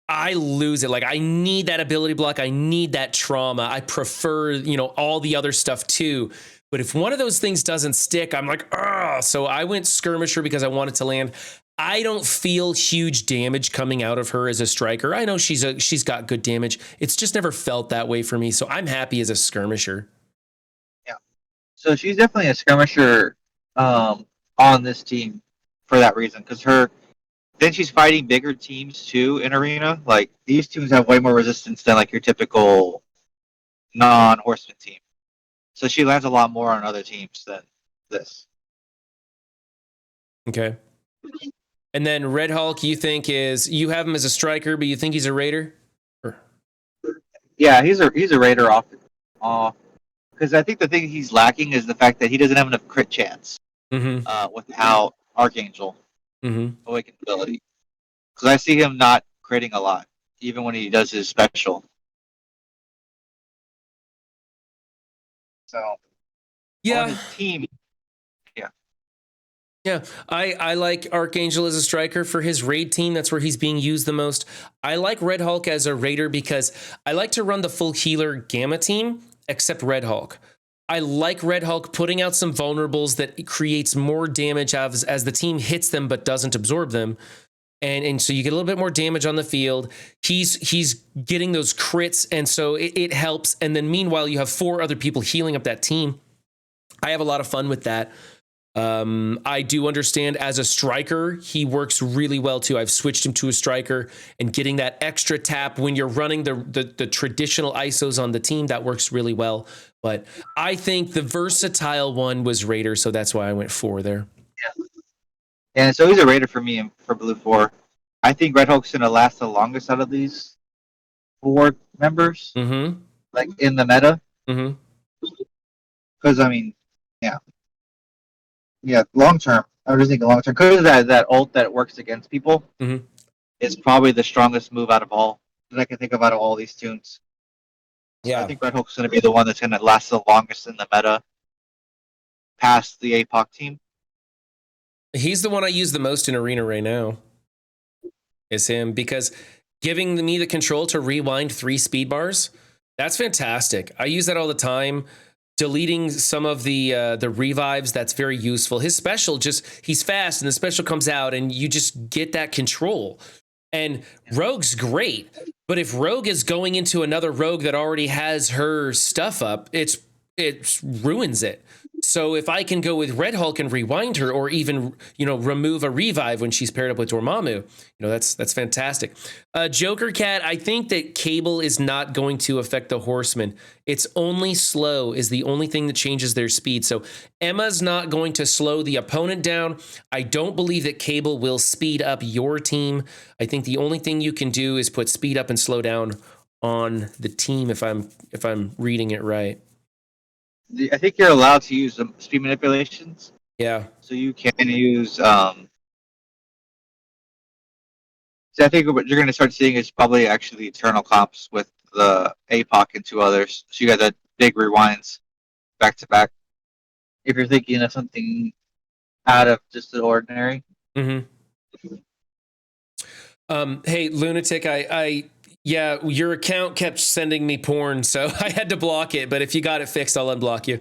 I lose it. Like, I need that ability block. I need that trauma. I prefer, all the other stuff too. But if one of those things doesn't stick, I'm like, ah. So I went skirmisher because I wanted to land. I don't feel huge damage coming out of her as a striker. I know she's got good damage. It's just never felt that way for me. So I'm happy as a skirmisher. yeah. So she's definitely a skirmisher on this team for that reason because then she's fighting bigger teams too in arena. Like these teams have way more resistance than like your typical non-horseman team. So she lands a lot more on other teams than this. Okay. And then Red Hulk, you have him as a striker, but you think he's a raider? Yeah, he's a raider off because I think the thing he's lacking is the fact that he doesn't have enough crit chance without Archangel awakened ability. Because I see him not critting a lot, even when he does his special. So on his team, Yeah, I like Archangel as a striker for his raid team. That's where he's being used the most. I like Red Hulk as a raider because I like to run the full healer Gamma team, except Red Hulk. I like Red Hulk putting out some vulnerables that creates more damage as the team hits them but doesn't absorb them. And so you get a little bit more damage on the field. He's getting those crits, and so it helps. And then meanwhile, you have 4 other people healing up that team. I have a lot of fun with that. I do understand as a striker, he works really well too. I've switched him to a striker and getting that extra tap when you're running the traditional ISOs on the team, that works really well. But I think the versatile one was Raider, so that's why I went 4 there. Yeah, so he's a raider for me for Blue 4. I think Red Hulk's going to last the longest out of these 4 members, like in the meta. Because, I mean, yeah, long term. I was just thinking long term. Because that ult that works against people is probably the strongest move out of all that I can think of out of all these tunes. Yeah. So I think Red Hulk's going to be the one that's going to last the longest in the meta past the APOC team. He's the one I use the most in Arena right now. Is him, because giving me the control to rewind 3 speed bars, that's fantastic. I use that all the time. Deleting some of the revives, that's very useful. His special, he's fast and the special comes out and you just get that control. And Rogue's great, but if Rogue is going into another Rogue that already has her stuff up, it ruins it. So if I can go with Red Hulk and rewind her, or even remove a revive when she's paired up with Dormammu, that's fantastic. Joker Cat, I think that Cable is not going to affect the Horseman. It's only slow is the only thing that changes their speed. So Emma's not going to slow the opponent down. I don't believe that Cable will speed up your team. I think the only thing you can do is put speed up and slow down on the team. If I'm reading it right. I think you're allowed to use speed manipulations. Yeah. So you can use. So I think what you're going to start seeing is probably actually eternal comps with the APOC and 2 others. So you got that big rewinds back to back. If you're thinking of something out of just the ordinary. Hey, Lunatic, yeah, your account kept sending me porn, so I had to block it. But if you got it fixed, I'll unblock you.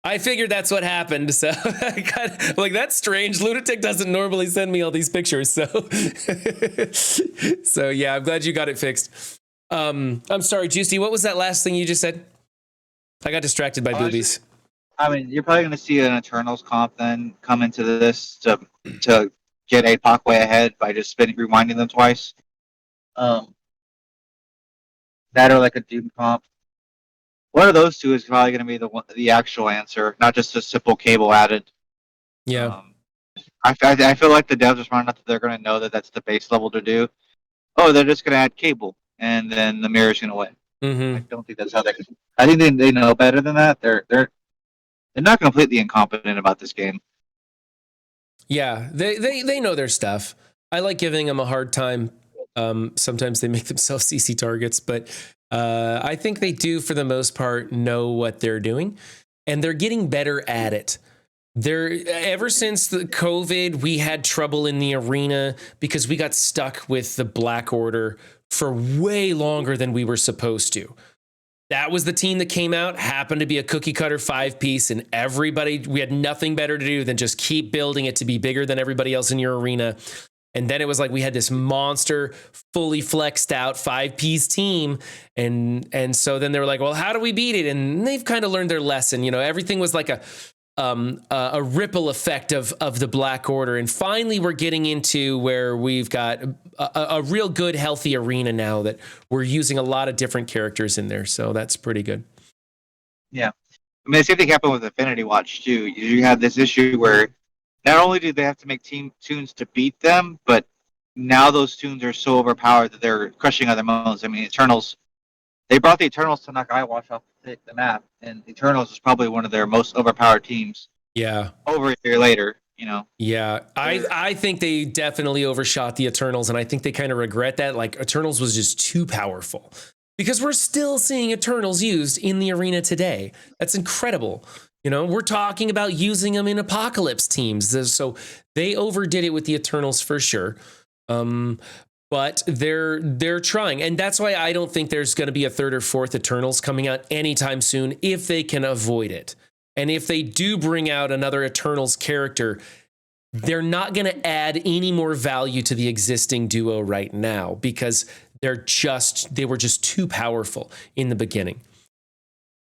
I figured that's what happened. So that's strange. Lunatic doesn't normally send me all these pictures. So, so yeah, I'm glad you got it fixed. I'm sorry, Juicy. What was that last thing you just said? I got distracted by boobies. You're probably going to see an Eternals comp then come into this to get APOC way ahead by just rewinding them twice. That or like a Doom comp. One of those 2 is probably going to be the actual answer, not just a simple Cable added. Yeah. I feel like the devs are smart enough that they're going to know that that's the base level to do. Oh, they're just going to add Cable. and then the mirror's going to win. I Mm-hmm. don't think that's how they. I think they know better than that. They're not completely incompetent about this game. Yeah, they know their stuff. I like giving them a hard time. Sometimes they make themselves CC targets, but I think they do, for the most part, know what they're doing, and they're getting better at it. Ever since the COVID, we had trouble in the arena because we got stuck with the Black Order for way longer than we were supposed to. That was the team that came out, happened to be a cookie cutter 5-piece, and we had nothing better to do than just keep building it to be bigger than everybody else in your arena. And then it was like we had this monster, fully flexed out 5-piece team. And so then they were like, well, how do we beat it? And they've kind of learned their lesson. You know, everything was like a ripple effect of the Black Order. And finally, we're getting into where we've got a real good, healthy arena now that we're using a lot of different characters in there. So that's pretty good. Yeah. I mean, the same thing happened with Infinity Watch, too. You have this issue where not only do they have to make team tunes to beat them, but now those tunes are so overpowered that they're crushing other modes. I mean, Eternals, they brought the Eternals to knock Eyewash off the map, and Eternals is probably one of their most overpowered teams. Yeah. Over a year later, you know. Yeah, I think they definitely overshot the Eternals, and I think they kind of regret that. Like, Eternals was just too powerful because we're still seeing Eternals used in the arena today. That's incredible. You know, we're talking about using them in Apocalypse teams. So they overdid it with the Eternals for sure. But they're trying, and that's why I don't think there's going to be a third or fourth Eternals coming out anytime soon if they can avoid it. And if they do bring out another Eternals character, they're not going to add any more value to the existing duo right now because they were just too powerful in the beginning.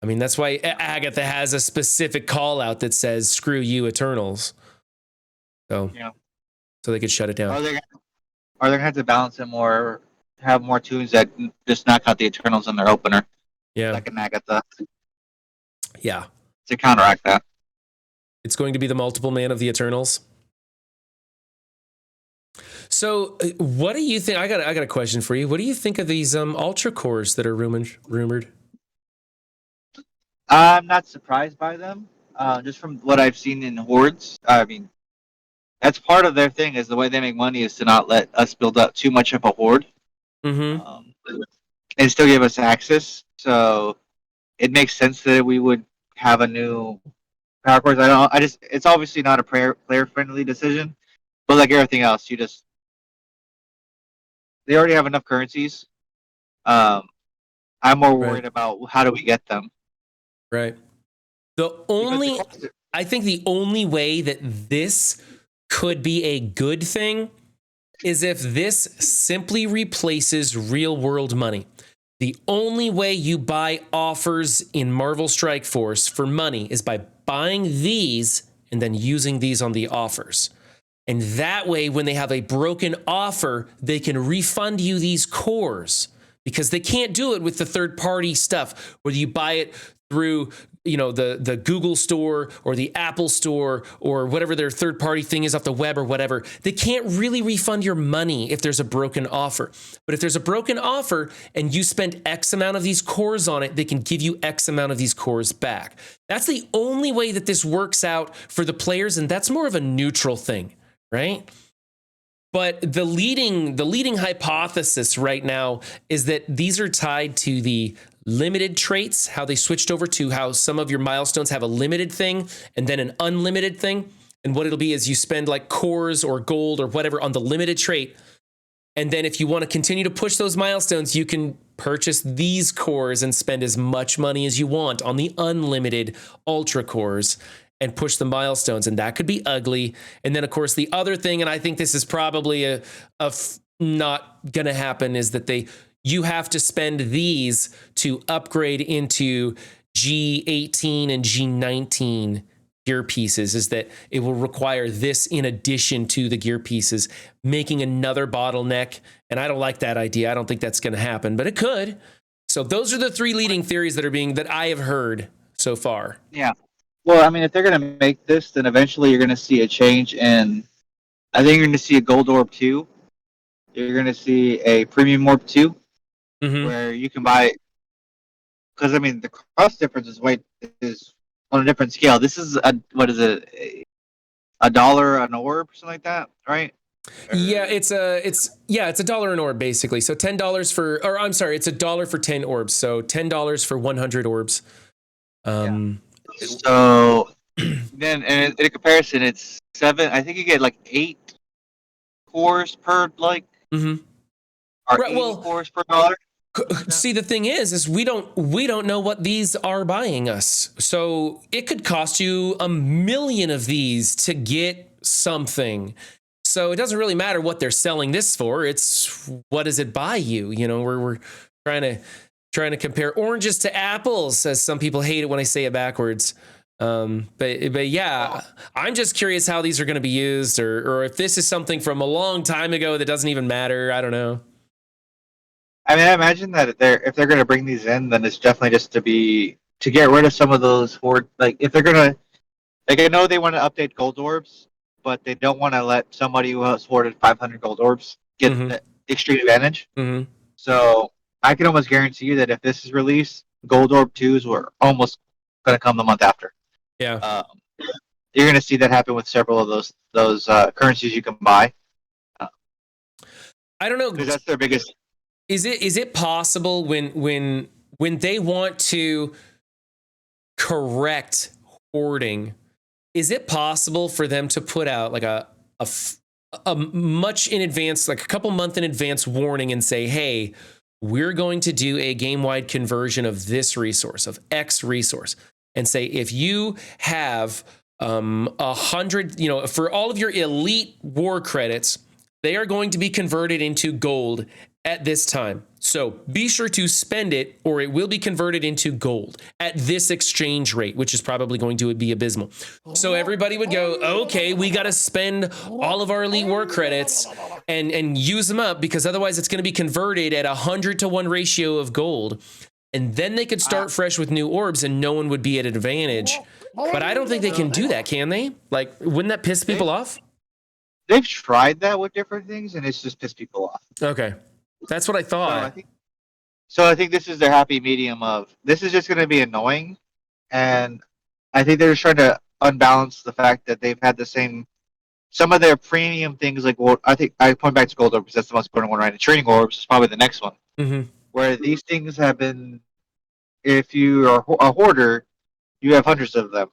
I mean, that's why Agatha has a specific call out that says, screw you, Eternals. So, yeah. So they could shut it down. Are they going to have to balance it more, have more tunes that just knock out the Eternals in their opener? Yeah. Like an Agatha. Yeah. To counteract that. It's going to be the multiple man of the Eternals. So, what do you think? I got a question for you. What do you think of these Ultra Cores that are rumored? I'm not surprised by them. Just from what I've seen in Hordes, I mean, that's part of their thing. Is the way they make money is to not let us build up too much of a horde, and still give us access. So it makes sense that we would have a new power cores. It's obviously not a player friendly decision, but like everything else, they already have enough currencies. I'm more worried about how do we get them. Right. I think the only way that this could be a good thing is if this simply replaces real world money. The only way you buy offers in Marvel Strike Force for money is by buying these and then using these on the offers. And that way, when they have a broken offer, they can refund you these cores because they can't do it with the third party stuff, whether you buy it through, you know, the Google store or the Apple store or whatever their third party thing is off the web or whatever. They can't really refund your money if there's a broken offer. But if there's a broken offer and you spend X amount of these cores on it, they can give you X amount of these cores back. That's the only way that this works out for the players, and that's more of a neutral thing, right? But the leading hypothesis right now is that these are tied to the limited traits, how they switched over to how some of your milestones have a limited thing and then an unlimited thing. And what it'll be is you spend like cores or gold or whatever on the limited trait. And then if you want to continue to push those milestones, you can purchase these cores and spend as much money as you want on the unlimited ultra cores and push the milestones. And that could be ugly. And then, of course, the other thing, and I think this is probably not going to happen, is that you have to spend these to upgrade into G18 and G19 gear pieces, is that it will require this in addition to the gear pieces, making another bottleneck. And I don't like that idea. I don't think that's going to happen, but it could. So those are the three leading theories that I have heard so far. Yeah. Well, I mean, if they're going to make this, then eventually you're going to see a change in, I think you're going to see a gold orb 2. You're going to see a premium orb 2. Mm-hmm. where you can buy. Because I mean, the cost difference is on a different scale. This is what is it? $1 an orb, something like that, right? Yeah, it's a dollar an orb basically. So $10 or I'm sorry, it's $1 for 10 orbs. So $10 for 100 orbs. So then, in comparison, it's 7. I think you get like 8 cores per Mm-hmm. or Right. 80 Well, cores per dollar. see, the thing is we don't know what these are buying us. So it could cost you 1,000,000 of these to get something. So it doesn't really matter what they're selling this for. It's what does it buy you? You know, we're trying to compare oranges to apples, as some people hate it when I say it backwards. But yeah, I'm just curious how these are going to be used, or if this is something from a long time ago that doesn't even matter. I don't know. I mean, I imagine that if they're going to bring these in, then it's definitely just to get rid of some of those horde. Like if they're gonna, like I know they want to update gold orbs, but they don't want to let somebody who has hoarded 500 gold orbs get Mm-hmm. the extreme advantage. Mm-hmm. So I can almost guarantee you that if this is released, gold orb twos were almost going to come the month after. Yeah. You're going to see that happen with several of those currencies you can buy. I don't know. Because that's their biggest. Is it possible when they want to correct hoarding? Is it possible for them to put out like a much in advance, like a couple month in advance warning and say, hey, we're going to do a game-wide conversion of this resource, of X resource, and say if you have 100, for all of your elite war credits, they are going to be converted into gold at this time. So be sure to spend it or it will be converted into gold at this exchange rate, which is probably going to be abysmal. So everybody would go, okay, we got to spend all of our elite war credits and use them up because otherwise it's going to be converted at 100-to-1 ratio of gold. And then they could start fresh with new orbs and no one would be at an advantage. But I don't think they can do that, can they? Like, wouldn't that piss people off? They've tried that with different things and it's just pissed people off. Okay. That's what I thought. So I think this is their happy medium of this is just going to be annoying, and I think they're just trying to unbalance the fact that they've had the same some of their premium things like I think I point back to gold orbs. That's the most important one, right? And training orbs is probably the next one, where these things have been. If you are a hoarder, you have hundreds of them.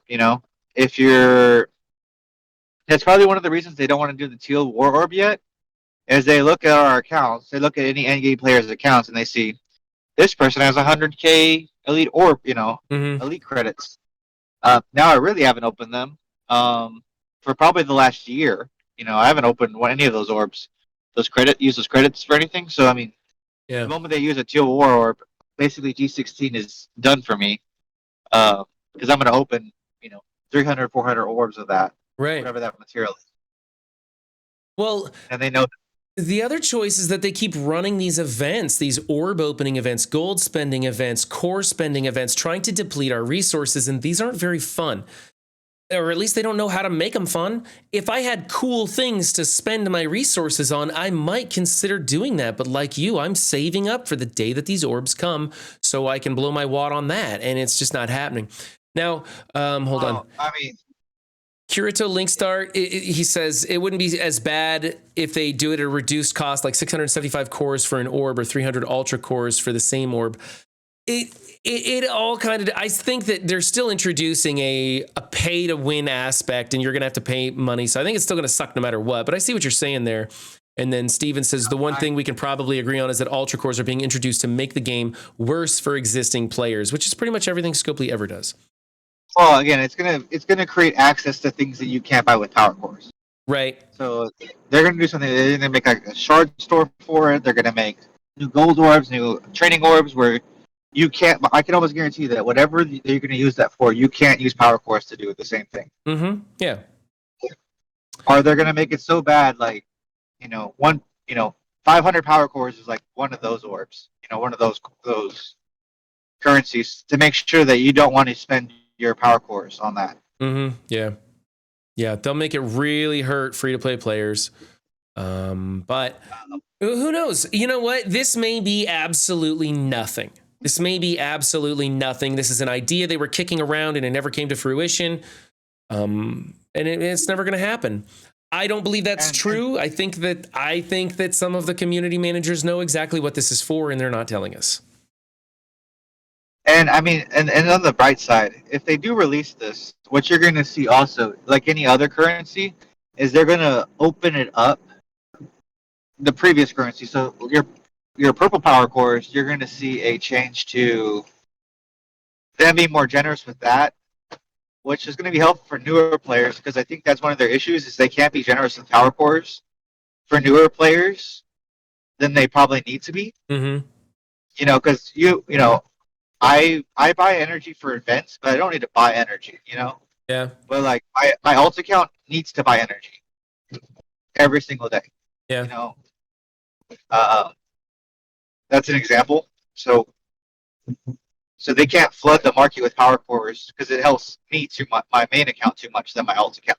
If you're, that's probably one of the reasons they don't want to do the teal war orb yet. As they look at our accounts, they look at any endgame player's accounts, and they see this person has 100K elite orb, elite credits. Now I really haven't opened them for probably the last year. I haven't opened any of those orbs, use those credits for anything. So I mean, the moment they use a teal war orb, basically G16 is done for me because I'm going to open 300, 400 orbs of that, right? Whatever that material is. Well, and they know. The other choice is that they keep running these events, these orb opening events, gold spending events, core spending events, trying to deplete our resources, and these aren't very fun. Or at least they don't know how to make them fun. If I had cool things to spend my resources on, I might consider doing that. But like you, I'm saving up for the day that these orbs come so I can blow my wad on that, and it's just not happening. Now, hold on. I mean, Kirito Linkstar, he says it wouldn't be as bad if they do it at a reduced cost, like 675 cores for an orb or 300 ultra cores for the same orb. It all kind of, I think that they're still introducing a pay to win aspect and you're going to have to pay money. So I think it's still going to suck no matter what, but I see what you're saying there. And then Steven says the one thing we can probably agree on is that ultra cores are being introduced to make the game worse for existing players, which is pretty much everything Scopely ever does. Well, again, it's gonna create access to things that you can't buy with power cores. Right. So they're gonna do something. They're gonna make like a shard store for it. They're gonna make new gold orbs, new training orbs, where you can't. I can almost guarantee that whatever you're gonna use that for, you can't use power cores to do the same thing. Mm-hmm. Yeah. Or they're gonna make it so bad, like 500 power cores is like one of those orbs. One of those currencies to make sure that you don't want to spend your power cores on that. Mm-hmm. Yeah. They'll make it really hurt free-to-play players. But Who knows? You know what? This may be absolutely nothing. This may be absolutely nothing. This is an idea they were kicking around and it never came to fruition. And it's never going to happen. I don't believe that's true. I think that some of the community managers know exactly what this is for and they're not telling us. And I mean, and on the bright side, if they do release this, what you're going to see also, like any other currency, is they're going to open it up, the previous currency. So your purple power cores, you're going to see a change to them being more generous with that, which is going to be helpful for newer players because I think that's one of their issues is they can't be generous with power cores for newer players than they probably need to be. Mm-hmm. You know, because I buy energy for events, but I don't need to buy energy. You know. Yeah. But like my alt account needs to buy energy every single day. Yeah. You know. That's an example. So they can't flood the market with power cores because it helps me to my main account too much than my alt account.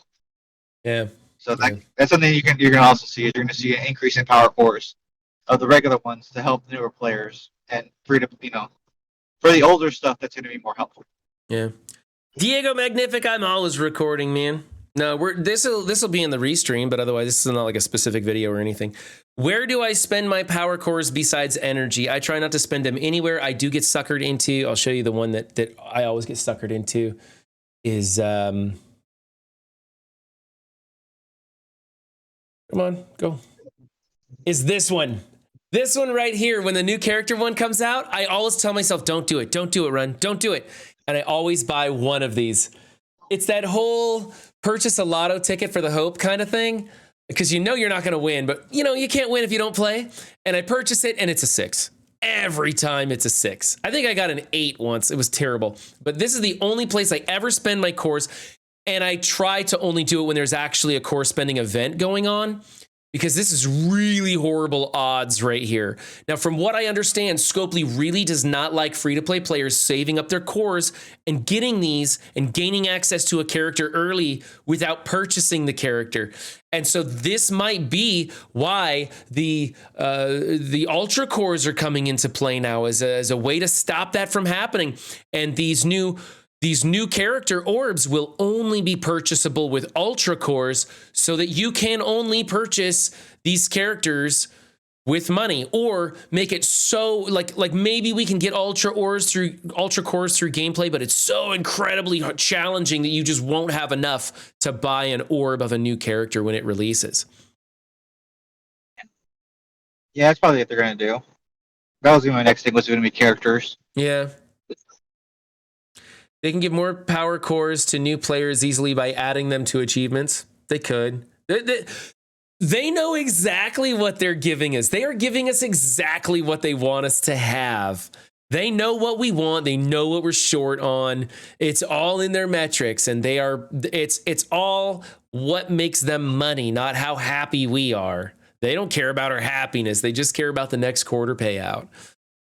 Yeah. So that's something you're gonna also see. You're gonna see an increase in power cores of the regular ones to help newer players and for the older stuff that's gonna be more helpful. Yeah. Diego Magnific, I'm always recording, man. No, this will be in the restream, but otherwise this is not like a specific video or anything. Where do I spend my power cores besides energy? I try not to spend them anywhere. I do get suckered into. I'll show you the one that I always get suckered into is come on, go. Is this one. This one right here, when the new character one comes out, I always tell myself, don't do it, Run, don't do it. And I always buy one of these. It's that whole purchase a lotto ticket for the hope kind of thing, because you know you're not going to win, but you can't win if you don't play. And I purchase it and it's a 6. Every time it's a 6. I think I got an 8 once. It was terrible. But this is the only place I ever spend my cores. And I try to only do it when there's actually a core spending event going on, because this is really horrible odds right here. Now, from what I understand, Scopely really does not like free-to-play players saving up their cores and getting these and gaining access to a character early without purchasing the character. And so this might be why the Ultra cores are coming into play now as a way to stop that from happening. And these new character orbs will only be purchasable with Ultra cores, so that you can only purchase these characters with money, or make it so like maybe we can get Ultra cores through gameplay, but it's so incredibly challenging that you just won't have enough to buy an orb of a new character when it releases. Yeah, that's probably what they're gonna do. That was my next thing, was going to be characters. Yeah. They can give more power cores to new players easily by adding them to achievements. They could. They know exactly what they're giving us. They are giving us exactly what they want us to have. They know what we want. They know what we're short on. It's all in their metrics, and it's all what makes them money, not how happy we are. They don't care about our happiness. They just care about the next quarter payout.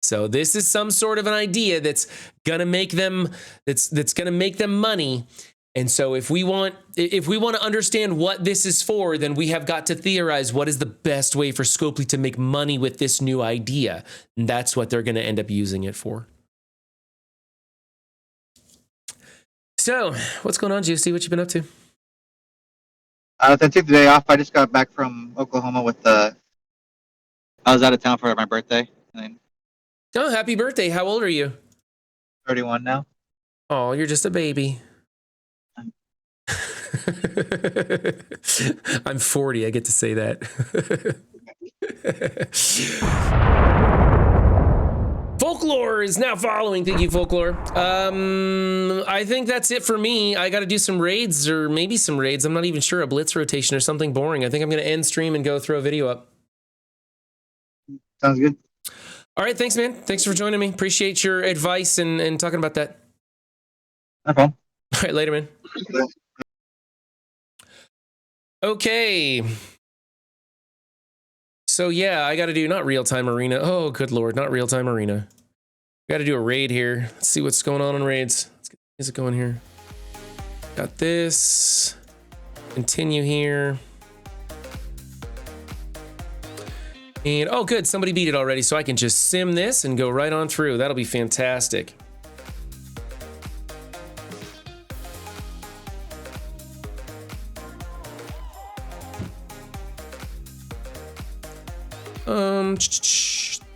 So this is some sort of an idea that's gonna make them money. And so if we want to understand what this is for, then we have got to theorize what is the best way for Scopely to make money with this new idea. And that's what they're gonna end up using it for. So what's going on, Juicy? What you been up to? I took the day off. I just got back from Oklahoma I was out of town for my birthday. Oh, happy birthday. How old are you? 31 now. Oh, you're just a baby. I'm 40. I get to say that. Folklore is now following. Thank you, Folklore. I think that's it for me. I got to do some raids, or maybe some raids. I'm not even sure. A blitz rotation or something boring. I think I'm going to end stream and go throw a video up. Sounds good. All right, thanks, man. Thanks for joining me. Appreciate your advice and talking about that. No problem. All right, later, man. Okay. So yeah, I got to do not real-time arena. Oh, good Lord, not real-time arena. Got to do a raid here. Let's see what's going on in raids. Let's get music going here. Got this. Continue here. And oh, good, somebody beat it already, so I can just sim this and go right on through. That'll be fantastic.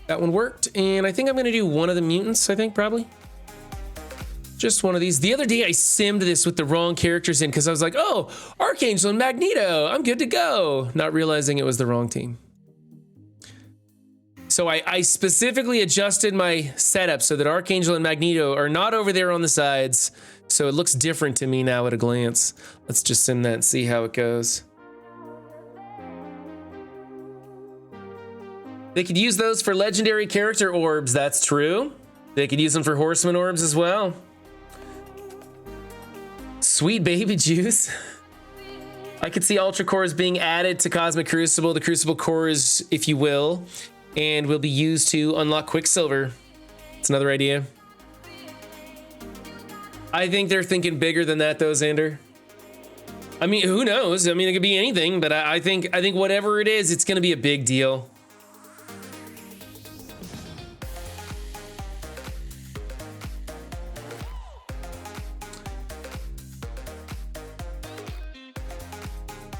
That one worked, and I think I'm gonna do one of the mutants, I think, probably. Just one of these. The other day I simmed this with the wrong characters in because I was like, oh, Archangel and Magneto, I'm good to go. Not realizing it was the wrong team. So I specifically adjusted my setup so that Archangel and Magneto are not over there on the sides. So it looks different to me now at a glance. Let's just sim that and see how it goes. They could use those for legendary character orbs, that's true. They could use them for Horseman orbs as well. Sweet baby juice. I could see Ultra Cores being added to Cosmic Crucible, the Crucible Cores, if you will, and will be used to unlock Quicksilver. It's another idea. I think they're thinking bigger than that though, Xander. I mean, who knows? I mean, it could be anything, but I think whatever it is, it's gonna be a big deal.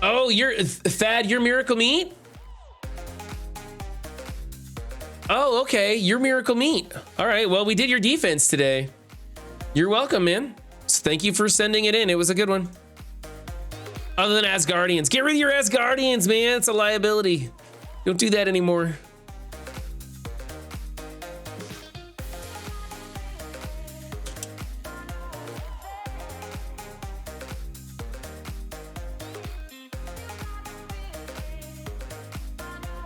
Oh, you're Thad, you're Miracle Meat? Oh, okay, you're Miracle Meat. All right, well, we did your defense today. You're welcome, man. So thank you for sending it in. It was a good one. Other than Asgardians. Get rid of your Asgardians, man. It's a liability. Don't do that anymore.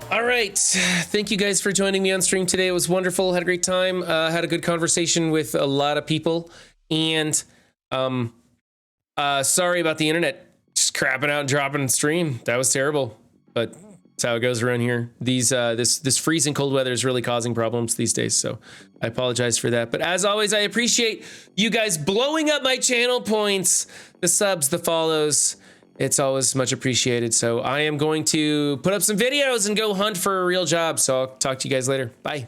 All right, thank you guys for joining me on stream today. It was wonderful, had a great time, had a good conversation with a lot of people, and sorry about the internet just crapping out and dropping stream. That was terrible, but that's how it goes around here. This freezing cold weather is really causing problems these days, so I apologize for that. But as always, I appreciate you guys blowing up my channel points, the subs, the follows. It's always much appreciated. So I am going to put up some videos and go hunt for a real job. So I'll talk to you guys later. Bye.